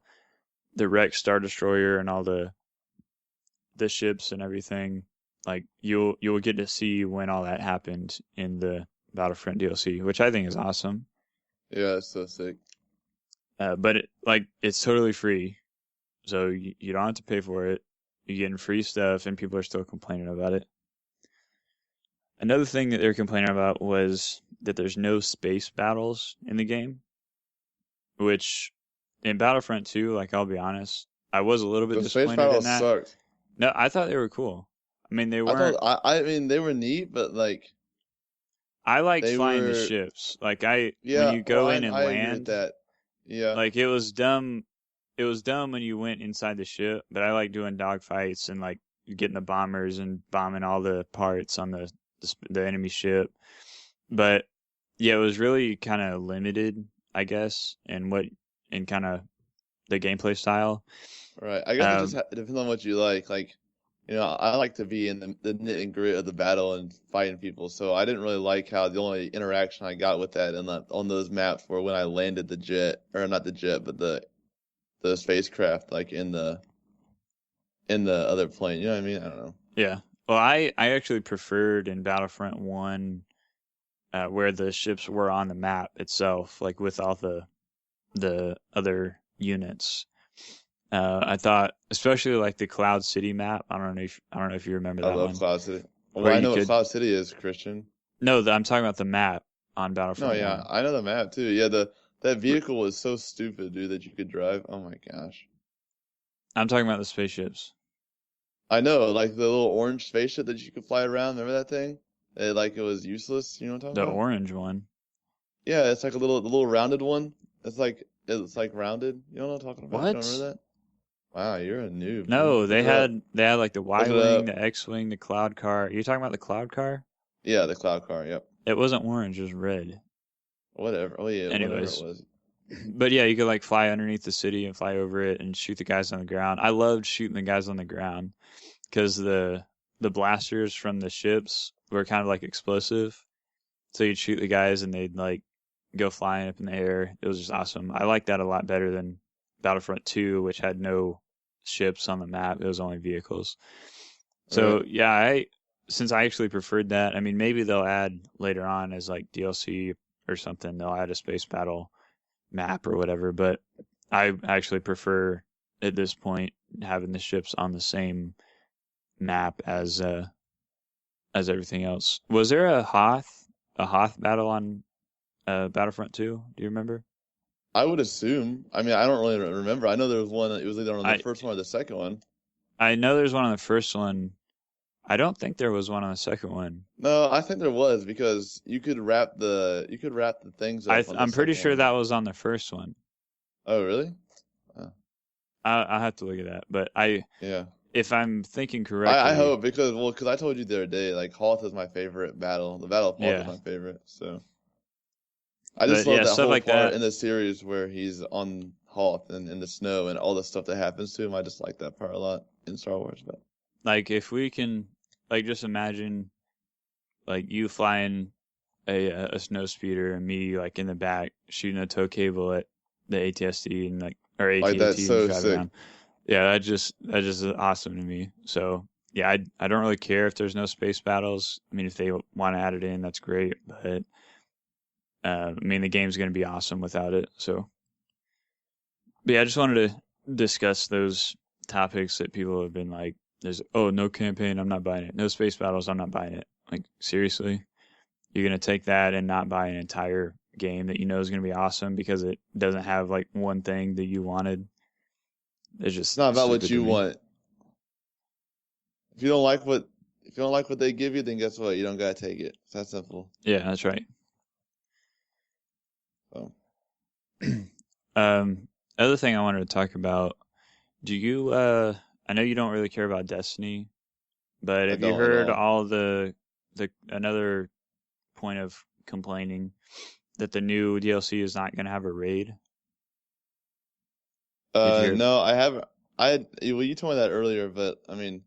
wrecked Star Destroyer and all the ships and everything. Like you'll get to see when all that happened in the Battlefront DLC, which I think is awesome. Yeah, it's so sick. But it's totally free, so you don't have to pay for it. You're getting free stuff, and people are still complaining about it. Another thing that they're complaining about was that there's no space battles in the game, which in Battlefront 2, like I'll be honest, I was a little bit The space disappointed in battles that. sucked. No, I thought they were cool. I mean, they I weren't. thought I mean they were neat, but like I liked they flying the were ships. When yeah. you Well, go in and I agree with land, that. Yeah. like it was dumb. It was dumb when you went inside the ship, but I like doing dogfights and like getting the bombers and bombing all the parts on the enemy ship. But yeah, it was really kind of limited, I guess, in kind of the gameplay style. Right. I guess it just Um, it depends on what you like. Like, I like to be in the nit and grit of the battle and fighting people. So I didn't really like how the only interaction I got with that on those maps were when I landed the jet, or not the jet, but the spacecraft, like in the other plane. You know what I mean? I don't know. yeah. Well, I actually preferred in Battlefront 1 where the ships were on the map itself, like with all the other units. I thought, especially like the Cloud City map. I don't know if you remember I that love one. Cloud City. Well, Where I you know what could Cloud City is, Christian. no, I'm talking about the map on No, Battlefront yeah, 1. I know the map too. Yeah, that vehicle was so stupid, dude, that you could drive. Oh my gosh. I'm talking about the spaceships. I know, like the little orange spaceship that you could fly around. Remember that thing? It was useless. You know what I'm The talking about? orange one. Yeah, it's like the little rounded one. It's like rounded. You know what I'm talking about? You don't What? remember that? Wow, you're a noob, dude. No, Look it up. they had like the Look it Y-wing, up. the X-wing, the cloud car. You talking about the cloud car? Yeah, the cloud car. Yep. It wasn't orange, it was red. Whatever. Oh yeah, whatever it Anyways, was. but yeah, you could like fly underneath the city and fly over it and shoot the guys on the ground. I loved shooting the guys on the ground because the blasters from the ships were kind of like explosive. So you'd shoot the guys and they'd like go flying up in the air. It was just awesome. I like that a lot better than Battlefront 2, which had no ships on the map. It was only vehicles. So Right. yeah, since I actually preferred that, I mean maybe they'll add later on as like DLC or something, they'll add a space battle map or whatever, but I actually prefer at this point having the ships on the same map as everything else. Was there a Hoth battle on Battlefront 2? Do you remember? I would assume. I mean, I don't really remember. I know there was one. It was either on the I first one or the second one. I know there's one on the first one. I don't think there was one on the second one. No, I think there was because you could wrap the things up on the I'm pretty second sure one. that was on the first one. Oh, really? Oh, I'll have to look at that. But yeah. if I'm thinking I correctly, hope because I told you the other day, like Hoth is my favorite battle. The Battle of Hoth is yeah. my favorite. So I just But love yeah, that stuff whole like part that. in the series where he's on Hoth and in the snow and all the stuff that happens to him. I just like that part a lot in Star Wars. But Like if we can, like just imagine, like you flying a snow speeder and me like in the back shooting a tow cable at the ATSD and like or like AT&T that's and so drive sick. around. Yeah, that just is awesome to me. So yeah, I don't really care if there's no space battles. I mean, if they want to add it in, that's great. But I mean, the game's going to be awesome without it. So, but yeah, I just wanted to discuss those topics that people have been like, "There's no campaign, I'm not buying it. No space battles, I'm not buying it." Like seriously, you're going to take that and not buy an entire game that you know is going to be awesome because it doesn't have like one thing that you wanted. It's It's just not about what stupid to you me. want. If you don't like what they give you, then guess what? You don't gotta take it. It's that simple. Yeah, that's right. So Other thing I wanted to talk about, do you I know you don't really care about Destiny, but I have you don't at heard all. all the another point of complaining that the new DLC is not going to have a raid? Did you hear? No, I haven't. Well, you told me that earlier, but I mean,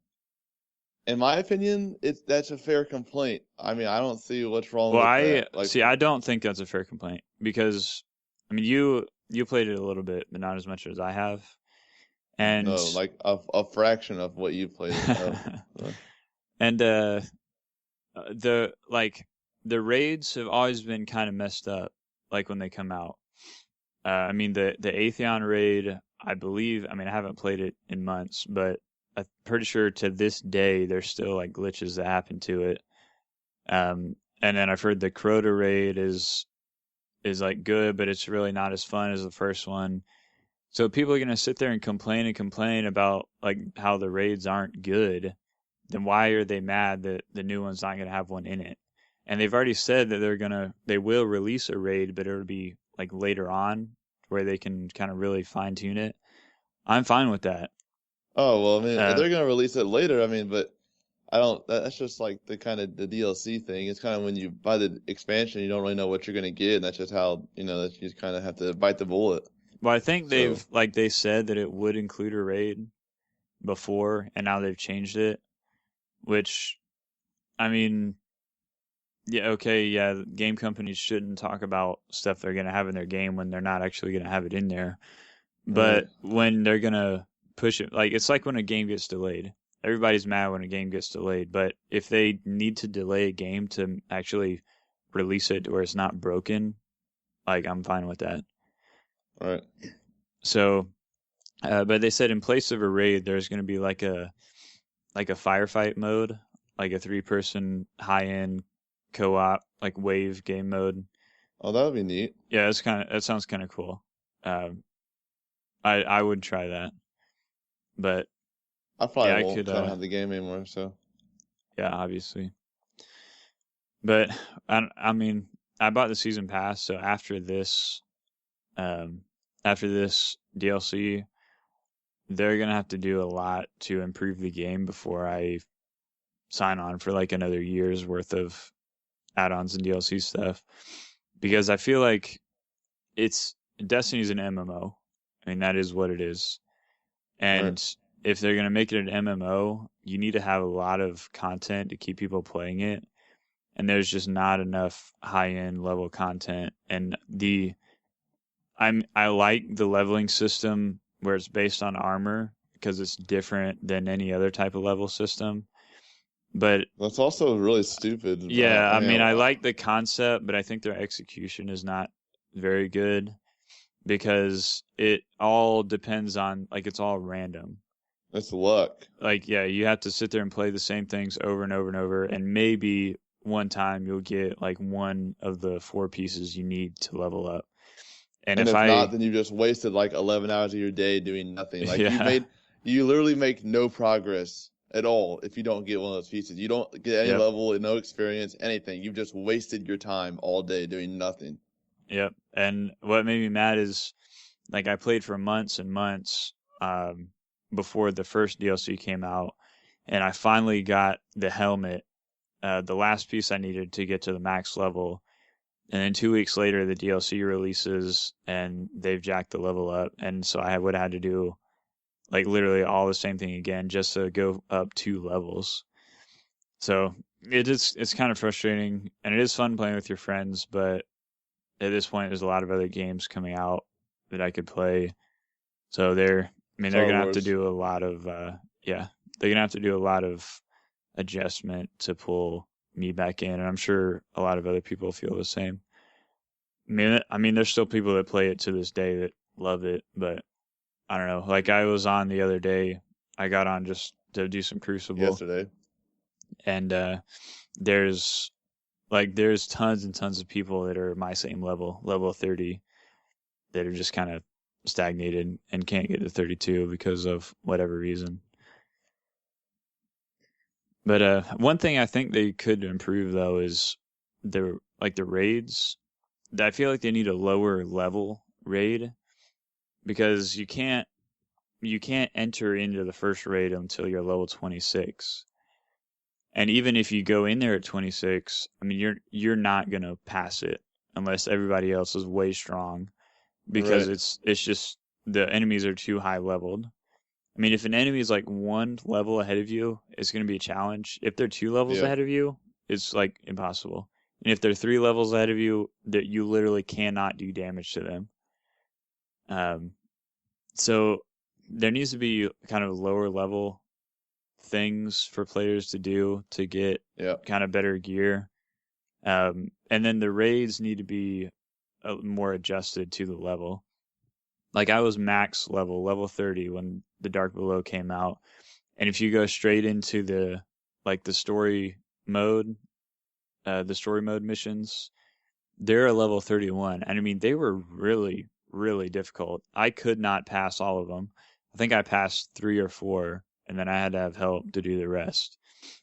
in my opinion, that's a fair complaint. I mean, I don't see what's wrong Well, with I that. Like, see. I don't think that's a fair complaint because I mean, you played it a little bit, but not as much as I have, and no, like a fraction of what you played it. Oh, and the like the raids have always been kind of messed up, like when they come out. I mean, the Atheon raid, I believe. I mean, I haven't played it in months, but I'm pretty sure to this day there's still like glitches that happen to it. And then I've heard the Crota raid is like good, but it's really not as fun as the first one. So people are gonna sit there and complain about like how the raids aren't good. Then why are they mad that the new one's not gonna have one in it? And they've already said that they will release a raid, but it'll be like later on where they can kind of really fine tune it. I'm fine with that. Oh, well, I mean, if Uh, they're gonna release it later, I mean, but I don't. That's just like the kind of the DLC thing. It's kind of when you buy the expansion, you don't really know what you're gonna get, and that's just how that you just kind of have to bite the bullet. well, I think So, they said that it would include a raid before, and now they've changed it. Which, I mean, yeah, okay, yeah, game companies shouldn't talk about stuff they're gonna have in their game when they're not actually gonna have it in there. right. But when they're gonna push it, like it's like when a game gets delayed. Everybody's mad when a game gets delayed, but if they need to delay a game to actually release it to where it's not broken, like I'm fine with that. Right. So, but they said in place of a raid, there's going to be like a firefight mode, like a 3-person high-end co-op like wave game mode. Oh, that would be neat. Yeah, that sounds kind of cool. Um, I would try that, but I yeah, probably I won't could. 'cause I don't have the game anymore. So, Yeah, obviously. But I mean, I bought the season pass, so um, after this DLC, they're gonna have to do a lot to improve the game before I sign on for like another year's worth of add-ons and DLC stuff. Because I feel like it's Destiny's an MMO. I mean, that is what it is. right. And if they're gonna make it an MMO, you need to have a lot of content to keep people playing it. And there's just not enough high-end level content. And I like the leveling system where it's based on armor because it's different than any other type of level system. But That's also really stupid. yeah, I I mean, mean, I like the concept, but I think their execution is not very good because it all depends on like it's all random. it's luck. Like, yeah, you have to sit there and play the same things over and over and over, and maybe one time you'll get like one of the 4 pieces you need to level up. And And if if not, I, then you just wasted like 11 hours of your day doing nothing. Like yeah, you literally make no progress at all if you don't get one of those pieces. You don't get any yep, level, no experience, anything. You've just wasted your time all day doing nothing. yep. And what made me mad is like I played for months and months before the first DLC came out, and I finally got the helmet, the last piece I needed to get to the max level. And then 2 weeks later, the DLC releases, and they've jacked the level up, and so I would have had to do like literally all the same thing again just to go up 2 levels. So it's kind of frustrating, and it is fun playing with your friends, but at this point, there's a lot of other games coming out that I could play. So I mean, they're Star gonna have to Wars. do a lot of, yeah, they're gonna have to do a lot of adjustment to pull me back in, and I'm sure a lot of other people feel the same. I mean, there's still people that play it to this day that love it, but I don't know. Like I was on the other day, I got on just to do some Crucible, Yesterday. and there's there's tons and tons of people that are my same level 30, that are just kind of stagnated and can't get to 32 because of whatever reason. But one thing I think they could improve though is the raids. I feel like they need a lower level raid because you can't enter into the first raid until you're level 26. And even if you go in there at 26, I mean you're not going to pass it unless everybody else is way strong, because Right. it's just the enemies are too high leveled. I mean, if an enemy is like 1 level ahead of you, it's going to be a challenge. If they're 2 levels Yeah. ahead of you, it's like impossible. And if they're 3 levels ahead of you, that you literally cannot do damage to them. So there needs to be kind of lower level things for players to do to get Yeah. kind of better gear. And then the raids need to be more adjusted to the level. Like I was max level 30 when the Dark Below came out. And if you go straight into the story mode, the story mode missions, they're a level 31. And I mean, they were really, really difficult. I could not pass all of them. I think I passed 3 or 4, and then I had to have help to do the rest.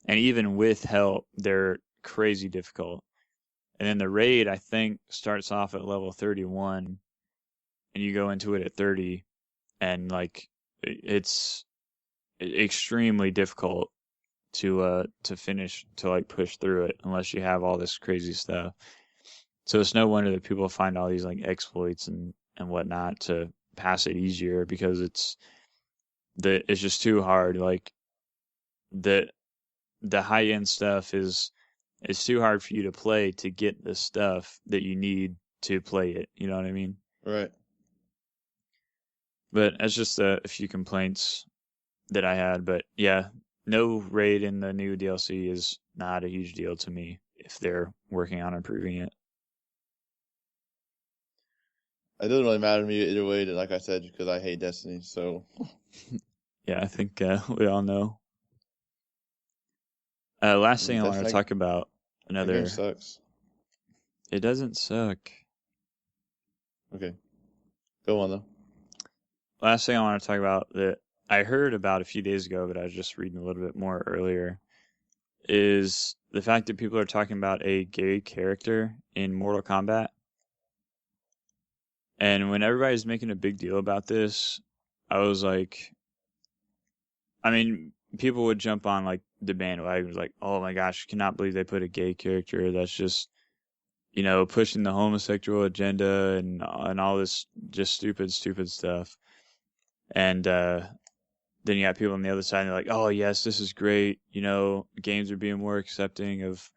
And even with help, they're crazy difficult. And then the raid, I think, starts off at level 31, and you go into it at 30, and like it's extremely difficult to finish, to like push through it unless you have all this crazy stuff. So it's no wonder that people find all these like exploits and whatnot to pass it easier, because it's just too hard. Like the high end stuff is it's too hard for you to play to get the stuff that you need to play it. You know what I mean? Right. But that's just a few complaints that I had. But yeah, no raid in the new DLC is not a huge deal to me if they're working on improving it. It doesn't really matter to me either way, like I said, because I hate Destiny. So Yeah, I think we all know. Last thing I want to talk about, that game sucks. It doesn't suck. Okay, go on though. Last thing I want to talk about that I heard about a few days ago, but I was just reading a little bit more earlier, is the fact that people are talking about a gay character in Mortal Kombat. And when everybody's making a big deal about this, I was like, I mean, people would jump on like the bandwagon, like, oh my gosh, I cannot believe they put a gay character. That's just, pushing the homosexual agenda and all this just stupid stuff. And then you got people on the other side, and they're like, oh yes, this is great. Games are being more accepting of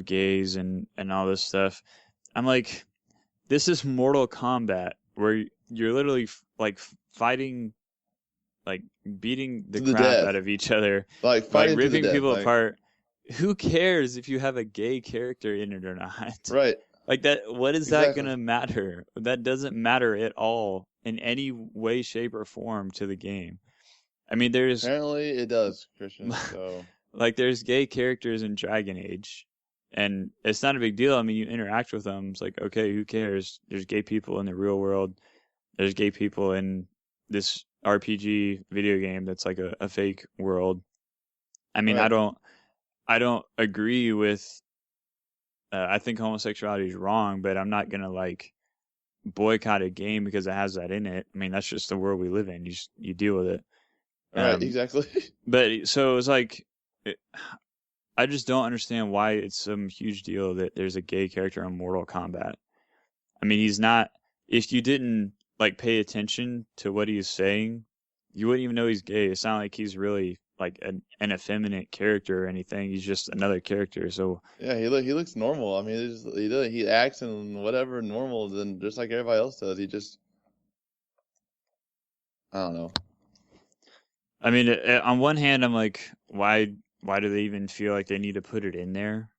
gays and all this stuff. I'm like, this is Mortal Kombat, where you're literally like fighting, like beating the crap death out of each other, like fighting ripping to the people death, apart. Who cares if you have a gay character in it or not? Right. Like that. What is that gonna matter? That doesn't matter at all in any way, shape, or form to the game. I mean, apparently it does, Christian. So like there's gay characters in Dragon Age, and it's not a big deal. I mean, you interact with them. It's like, okay, who cares? There's gay people in the real world. There's gay people in this RPG video game that's like a fake world. I mean, right. I don't agree with. I think homosexuality is wrong, but I'm not gonna like boycott a game because it has that in it. I mean, that's just the world we live in. You deal with it. Right, exactly. But so it's like, I just don't understand why it's some huge deal that there's a gay character in Mortal Kombat. I mean, he's not. If you didn't like pay attention to what he's saying, you wouldn't even know he's gay. It's not like he's really like an effeminate character or anything. He's just another character. So yeah, he looks normal. I mean, he acts and whatever normal, then just like everybody else does. He just, I don't know. I mean, on one hand, I'm like, why do they even feel like they need to put it in there?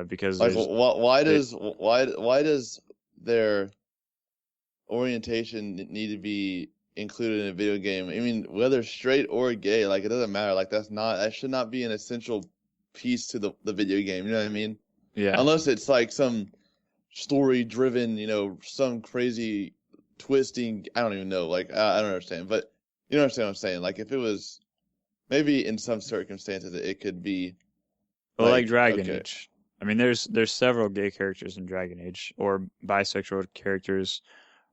Because like, why does their orientation need to be included in a video game? I mean, whether straight or gay, like it doesn't matter. Like that should not be an essential piece to the video game. You know what I mean? Yeah. Unless it's like some story driven, some crazy twisting. I don't even know. Like I don't understand, but you understand what I'm saying. Like if it was maybe in some circumstances it could be. Well, like Dragon Age. I mean, there's several gay characters in Dragon Age, or bisexual characters,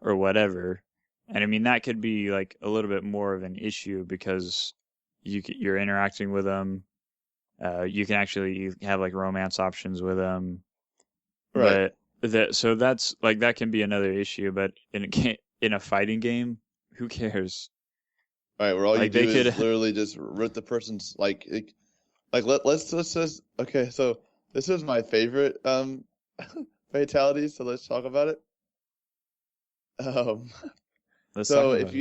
or whatever. And I mean, that could be like a little bit more of an issue because you're interacting with them. You can actually have like romance options with them. Right. But so that's like, that can be another issue. But in a fighting game, who cares? All right, where all you do is literally just rip the person's let's just okay. So this is my favorite fatality. So let's talk about it. If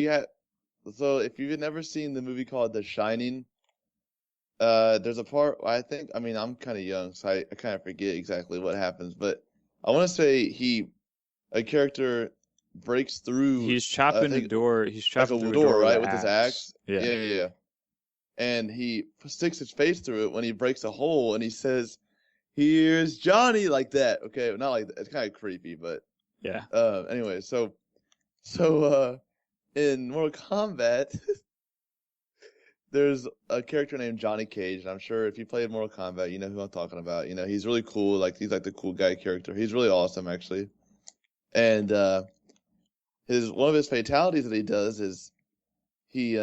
you've never seen the movie called The Shining, There's a part I mean I'm kind of young, so I kind of forget exactly what happens, but I want to say a character breaks through He's I chopping a think door. He's like chopping a through a door, door with right, an with his axe. axe. Yeah. Yeah, yeah, yeah. And he sticks his face through it when he breaks a hole, and he says, "Here's Johnny," like that. Okay, not like that. It's kind of creepy, but Yeah. anyway, so in Mortal Kombat, there's a character named Johnny Cage, and I'm sure if you played Mortal Kombat, you know who I'm talking about. You know, he's really cool. Like he's like the cool guy character. He's really awesome, actually. And his one of his fatalities that he does is he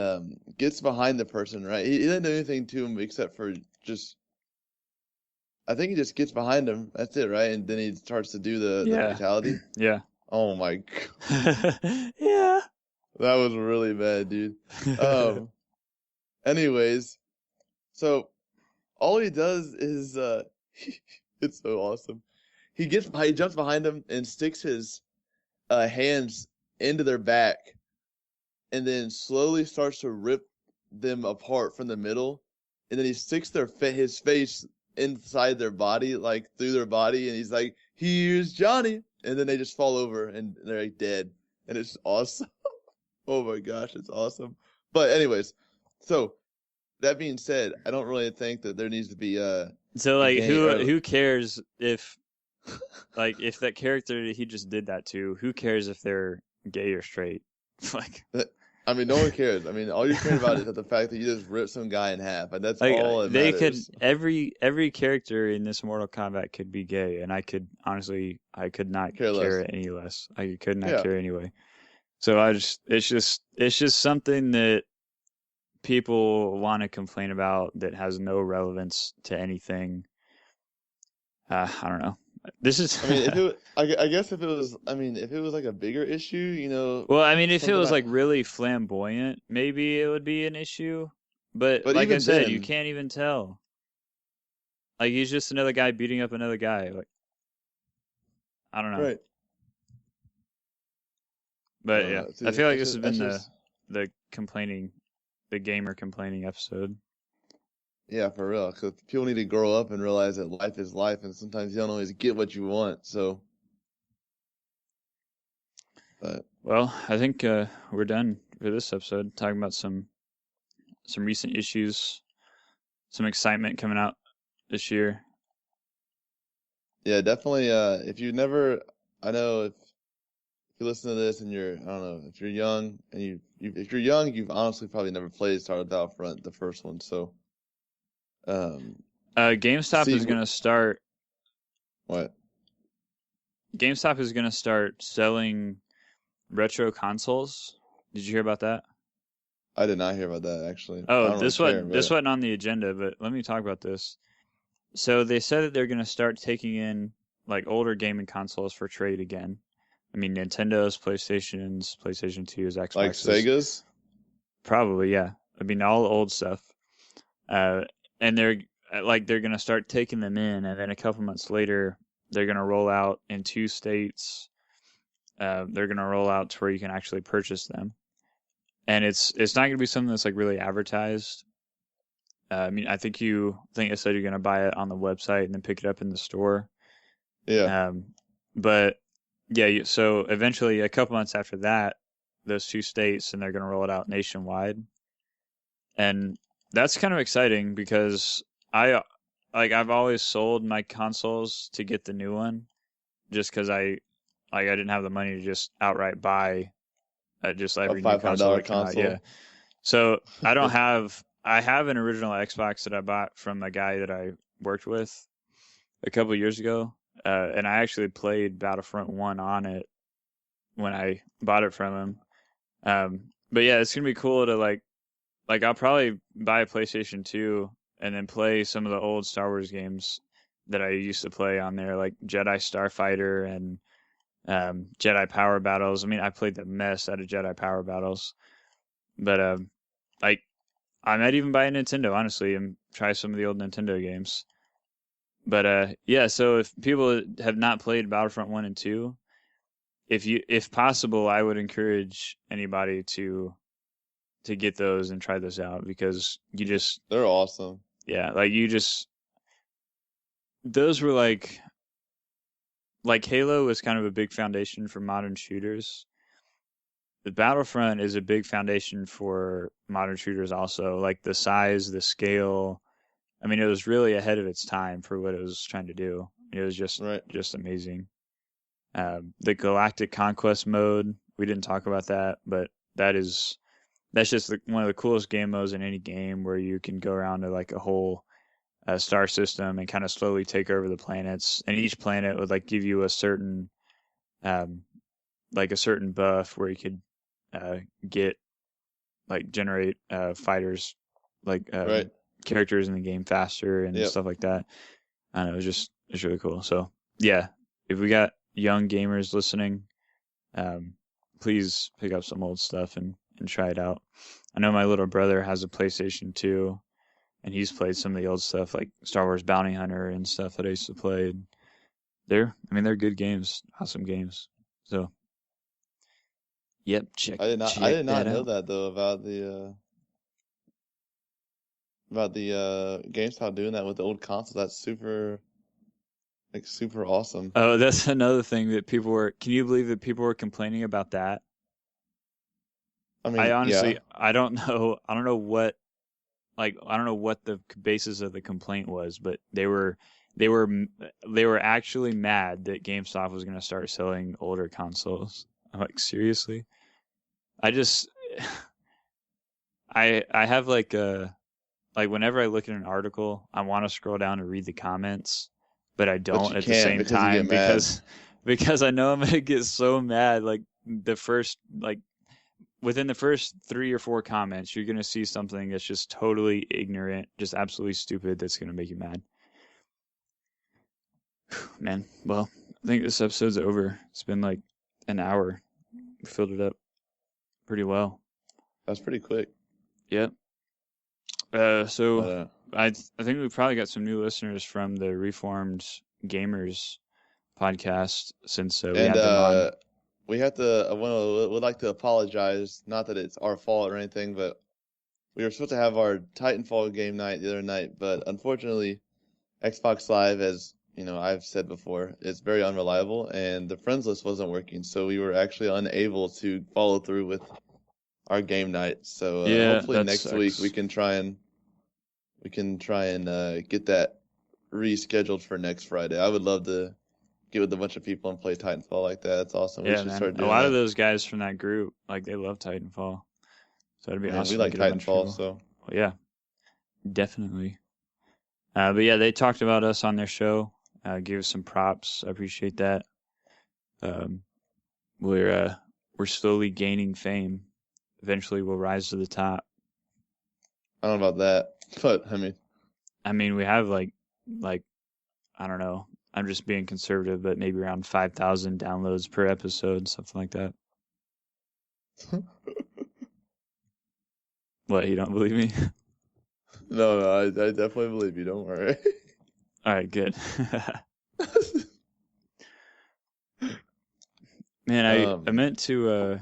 gets behind the person, right? He doesn't do anything to him except for just I think he just gets behind him. That's it, right? And then he starts to do the Yeah. fatality. Yeah. Oh my God. Yeah. That was really bad, dude. Um anyways, so all he does is it's so awesome. He jumps behind him and sticks his hands into their back and then slowly starts to rip them apart from the middle, and then he sticks his face inside their body, like through their body, and he's like, "Here's Johnny," and then they just fall over and they're like dead, and it's awesome. Oh my gosh, it's awesome. But anyways, so that being said, I don't really think that there needs to be So a like game or who cares if like if that character he just did that to, who cares if they're gay or straight? Like I mean, no one cares. I mean, all you're caring about is that the fact that you just ripped some guy in half, and that's like all that they could matters. every character in this Mortal Kombat could be gay, and I could honestly I could not Care less. care any less. I could not Yeah. care anyway. So it's just something that people want to complain about that has no relevance to anything. I don't know. This is. I mean, if it, I guess if it was, I mean, if it was like a bigger issue, you know, Well, I mean, if it something was like, like really flamboyant, maybe it would be an issue. But but like I even said, you then, can't even tell. Like he's just another guy beating up another guy. Like I don't know. right? I But don't yeah, know. I See, feel like that's this just, has that's been just, the complaining, the gamer complaining episode. yeah, for real. Because people need to grow up and realize that life is life, and sometimes you don't always get what you want. So, but Well, I think we're done for this episode. Talking about some recent issues, some excitement coming out this year. yeah, definitely. If you never, I know if you listen to this and you're, I don't know, if you're young and if you're young, you've honestly probably never played Star Wars Battlefront, the first one. So, um, GameStop see is gonna start. what? GameStop is gonna start selling retro consoles. Did you hear about that? I did not hear about that actually. I Oh, don't really care, this but wasn't on the agenda, but let me talk about this. So they said that they're gonna start taking in like older gaming consoles for trade again. I mean, Nintendo's, PlayStation's, PlayStation 2's, like Xbox's. Sega's. Probably, yeah. I mean, all old stuff. And they're gonna start taking them in, and then a couple months later, they're gonna roll out in 2 states. They're gonna roll out to where you can actually purchase them, and it's not gonna be something that's like really advertised. I mean, I think I said you're gonna buy it on the website and then pick it up in the store. Yeah. But yeah, so eventually, a couple months after that, those 2 states, and they're gonna roll it out nationwide. And that's kind of exciting because I've always sold my consoles to get the new one just because I didn't have the money to just outright buy just A every new console $500 that came out. Yeah, console. so I have an original Xbox that I bought from a guy that I worked with a couple years ago, and I actually played Battlefront 1 on it when I bought it from him. But yeah, it's gonna be cool to like I'll probably buy a PlayStation 2 and then play some of the old Star Wars games that I used to play on there, like Jedi Starfighter and Jedi Power Battles. I mean, I played the mess out of Jedi Power Battles, but like I might even buy a Nintendo, honestly, and try some of the old Nintendo games. But yeah, so if people have not played Battlefront 1 and 2, if possible, I would encourage anybody to get those and try those out because They're awesome. Yeah, like those were like Halo was kind of a big foundation for modern shooters. The Battlefront is a big foundation for modern shooters also, like the size, the scale. I mean, it was really ahead of its time for what it was trying to do. It was Right. just amazing. The Galactic Conquest mode, we didn't talk about that, but that's just one of the coolest game modes in any game, where you can go around to like a whole star system and kind of slowly take over the planets, and each planet would like give you a certain um, like a certain buff where you could get like generate fighters like Right. characters in the game faster and Yep. stuff like that. I don't know, it's really cool. So yeah, if we got young gamers listening, please pick up some old stuff and try it out. I know my little brother has a PlayStation 2, and he's played some of the old stuff like Star Wars Bounty Hunter and stuff that I used to play. They're good games, awesome games. So yep, I did not check that know out. that though about the GameStop doing that with the old console. That's super awesome. Oh, that's another thing that people were. Can you believe that people were complaining about that? I I mean, yeah. honestly, I don't know. I don't know what, like, I don't know what the basis of the complaint was, but they were, they were actually mad that GameStop was going to start selling older consoles. I'm like, seriously? I just, I have like whenever I look at an article, I want to scroll down and read the comments, but I But don't you at the can't same because you get time mad. because I know I'm gonna get so mad. Like the first like within the first 3 or 4 comments, you're gonna see something that's just totally ignorant, just absolutely stupid. That's gonna make you mad, man. Well, I think this episode's over. It's been like an hour. We filled it up pretty well. That's pretty quick. Yep. But So I think we probably got some new listeners from the Reformed Gamers podcast since we and had them on. we have to. Would like to apologize. Not that it's our fault or anything, but we were supposed to have our Titanfall game night the other night, but unfortunately, Xbox Live, as you know, I've said before, is very unreliable, and the friends list wasn't working, so we were actually unable to follow through with our game night. So Yeah, hopefully that next week sucks. we can try and get that rescheduled for next Friday. I would love to get with a bunch of people and play Titanfall like that. That's awesome. We Yeah, should man. start A doing lot of that. those guys from that group, like they love Titanfall. So it'd be Man, we awesome to like get a bunch of Titanfall, people. so Well, yeah, definitely. But yeah, they talked about us on their show. Gave us some props. I appreciate that. Um, we're slowly gaining fame. Eventually, we'll rise to the top. I don't know about that. But I mean, we have like I don't know. I'm just being conservative, but maybe around 5,000 downloads per episode, something like that. What, you don't believe me? no, I definitely believe you. Don't worry. All right, good. Man, I Um, meant to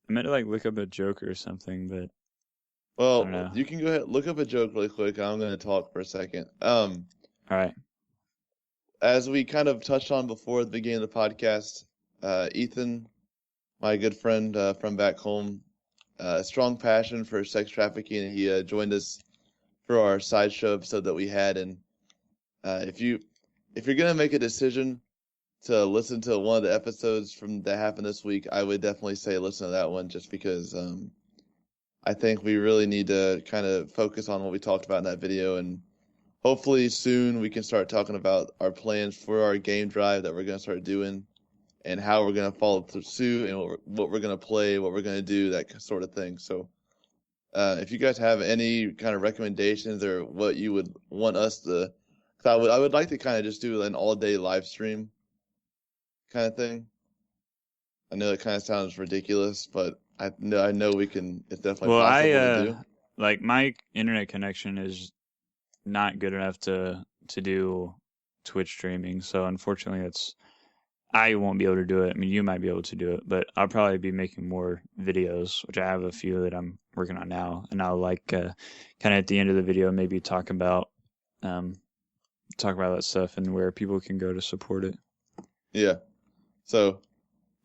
like look up a joke or something, but I don't well, know. you can go ahead look up a joke really quick. I'm going to talk for a second. All right. As we kind of touched on before at the beginning of the podcast, Ethan, my good friend from back home, strong passion for sex trafficking, and he joined us for our sideshow episode that we had. And if you're gonna make a decision to listen to one of the episodes from that happened this week, I would definitely say listen to that one, just because I think we really need to kind of focus on what we talked about in that video, and hopefully soon we can start talking about our plans for our game drive that we're gonna start doing, and how we're gonna follow through suit, and what we're gonna play, what we're gonna do, that sort of thing. So, if you guys have any kind of recommendations or what you would want us to, 'cause I would like to kind of just do an all day live stream kind of thing. I know it kind of sounds ridiculous, but I know we can. It's definitely Well, possible to do. like my internet connection is not good enough to do Twitch streaming, so unfortunately, I won't be able to do it. I mean, you might be able to do it, but I'll probably be making more videos, which I have a few that I'm working on now, and I'll kind of at the end of the video maybe talk about that stuff and where people can go to support it. Yeah. So,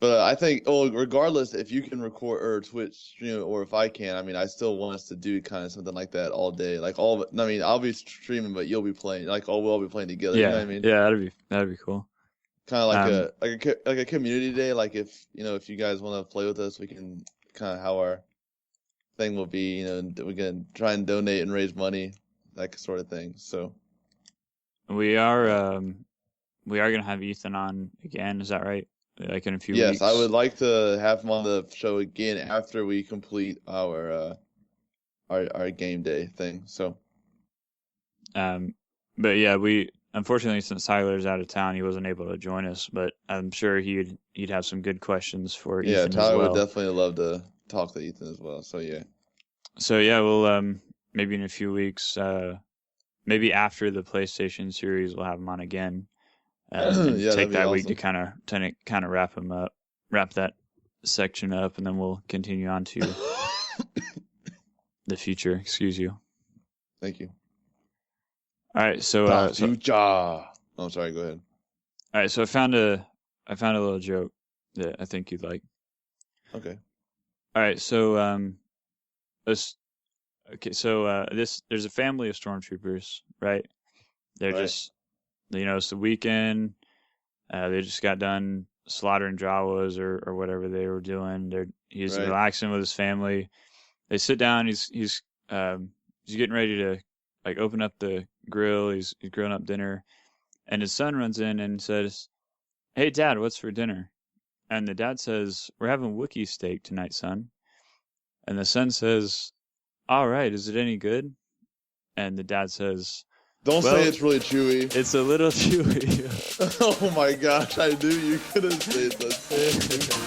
but I think, well, regardless if you can record or Twitch stream it, or if I can, I mean, I still want us to do kind of something like that all day. Like I mean, I'll be streaming, but you'll be playing. Like, we'll all be playing together. Yeah, You know what I mean? yeah, that'd be cool. Kind of like a community day. Like if you guys want to play with us, we can kind of how our thing will be. We can try and donate and raise money, that sort of thing. So we are gonna have Ethan on again. Is that right? Like in a few weeks. Yes, I would like to have him on the show again after we complete our game day thing. So, but yeah, unfortunately, since Tyler's out of town, he wasn't able to join us. But I'm sure he'd have some good questions for Ethan as well. Tyler would definitely love to talk to Ethan as well. So yeah. So yeah, we'll maybe in a few weeks, maybe after the PlayStation series, we'll have him on again. And take that week to kind of wrap that section up, and then we'll continue on to the future. Excuse you. Thank you. All right, so future. Oh, sorry. Go ahead. All right, so I found a little joke that I think you'd like. Okay. All right, so there's a family of stormtroopers, right? They're just, it's the weekend. They just got done slaughtering Jawas or whatever they were doing. He's relaxing with his family. They sit down. He's getting ready to like open up the grill. He's grilling up dinner, and his son runs in and says, "Hey, Dad, what's for dinner?" And the dad says, "We're having Wookiee steak tonight, son." And the son says, "All right, is it any good?" And the dad says, "Don't say it's really chewy." It's a little chewy. Oh my gosh, I knew you could have said that.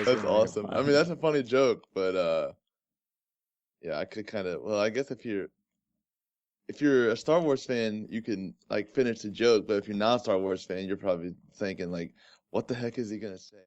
That's awesome. I mean, that's a funny joke, but yeah, I could kind of. Well, I guess if you're a Star Wars fan, you can like finish the joke, but if you're not a Star Wars fan, you're probably thinking like, what the heck is he gonna say?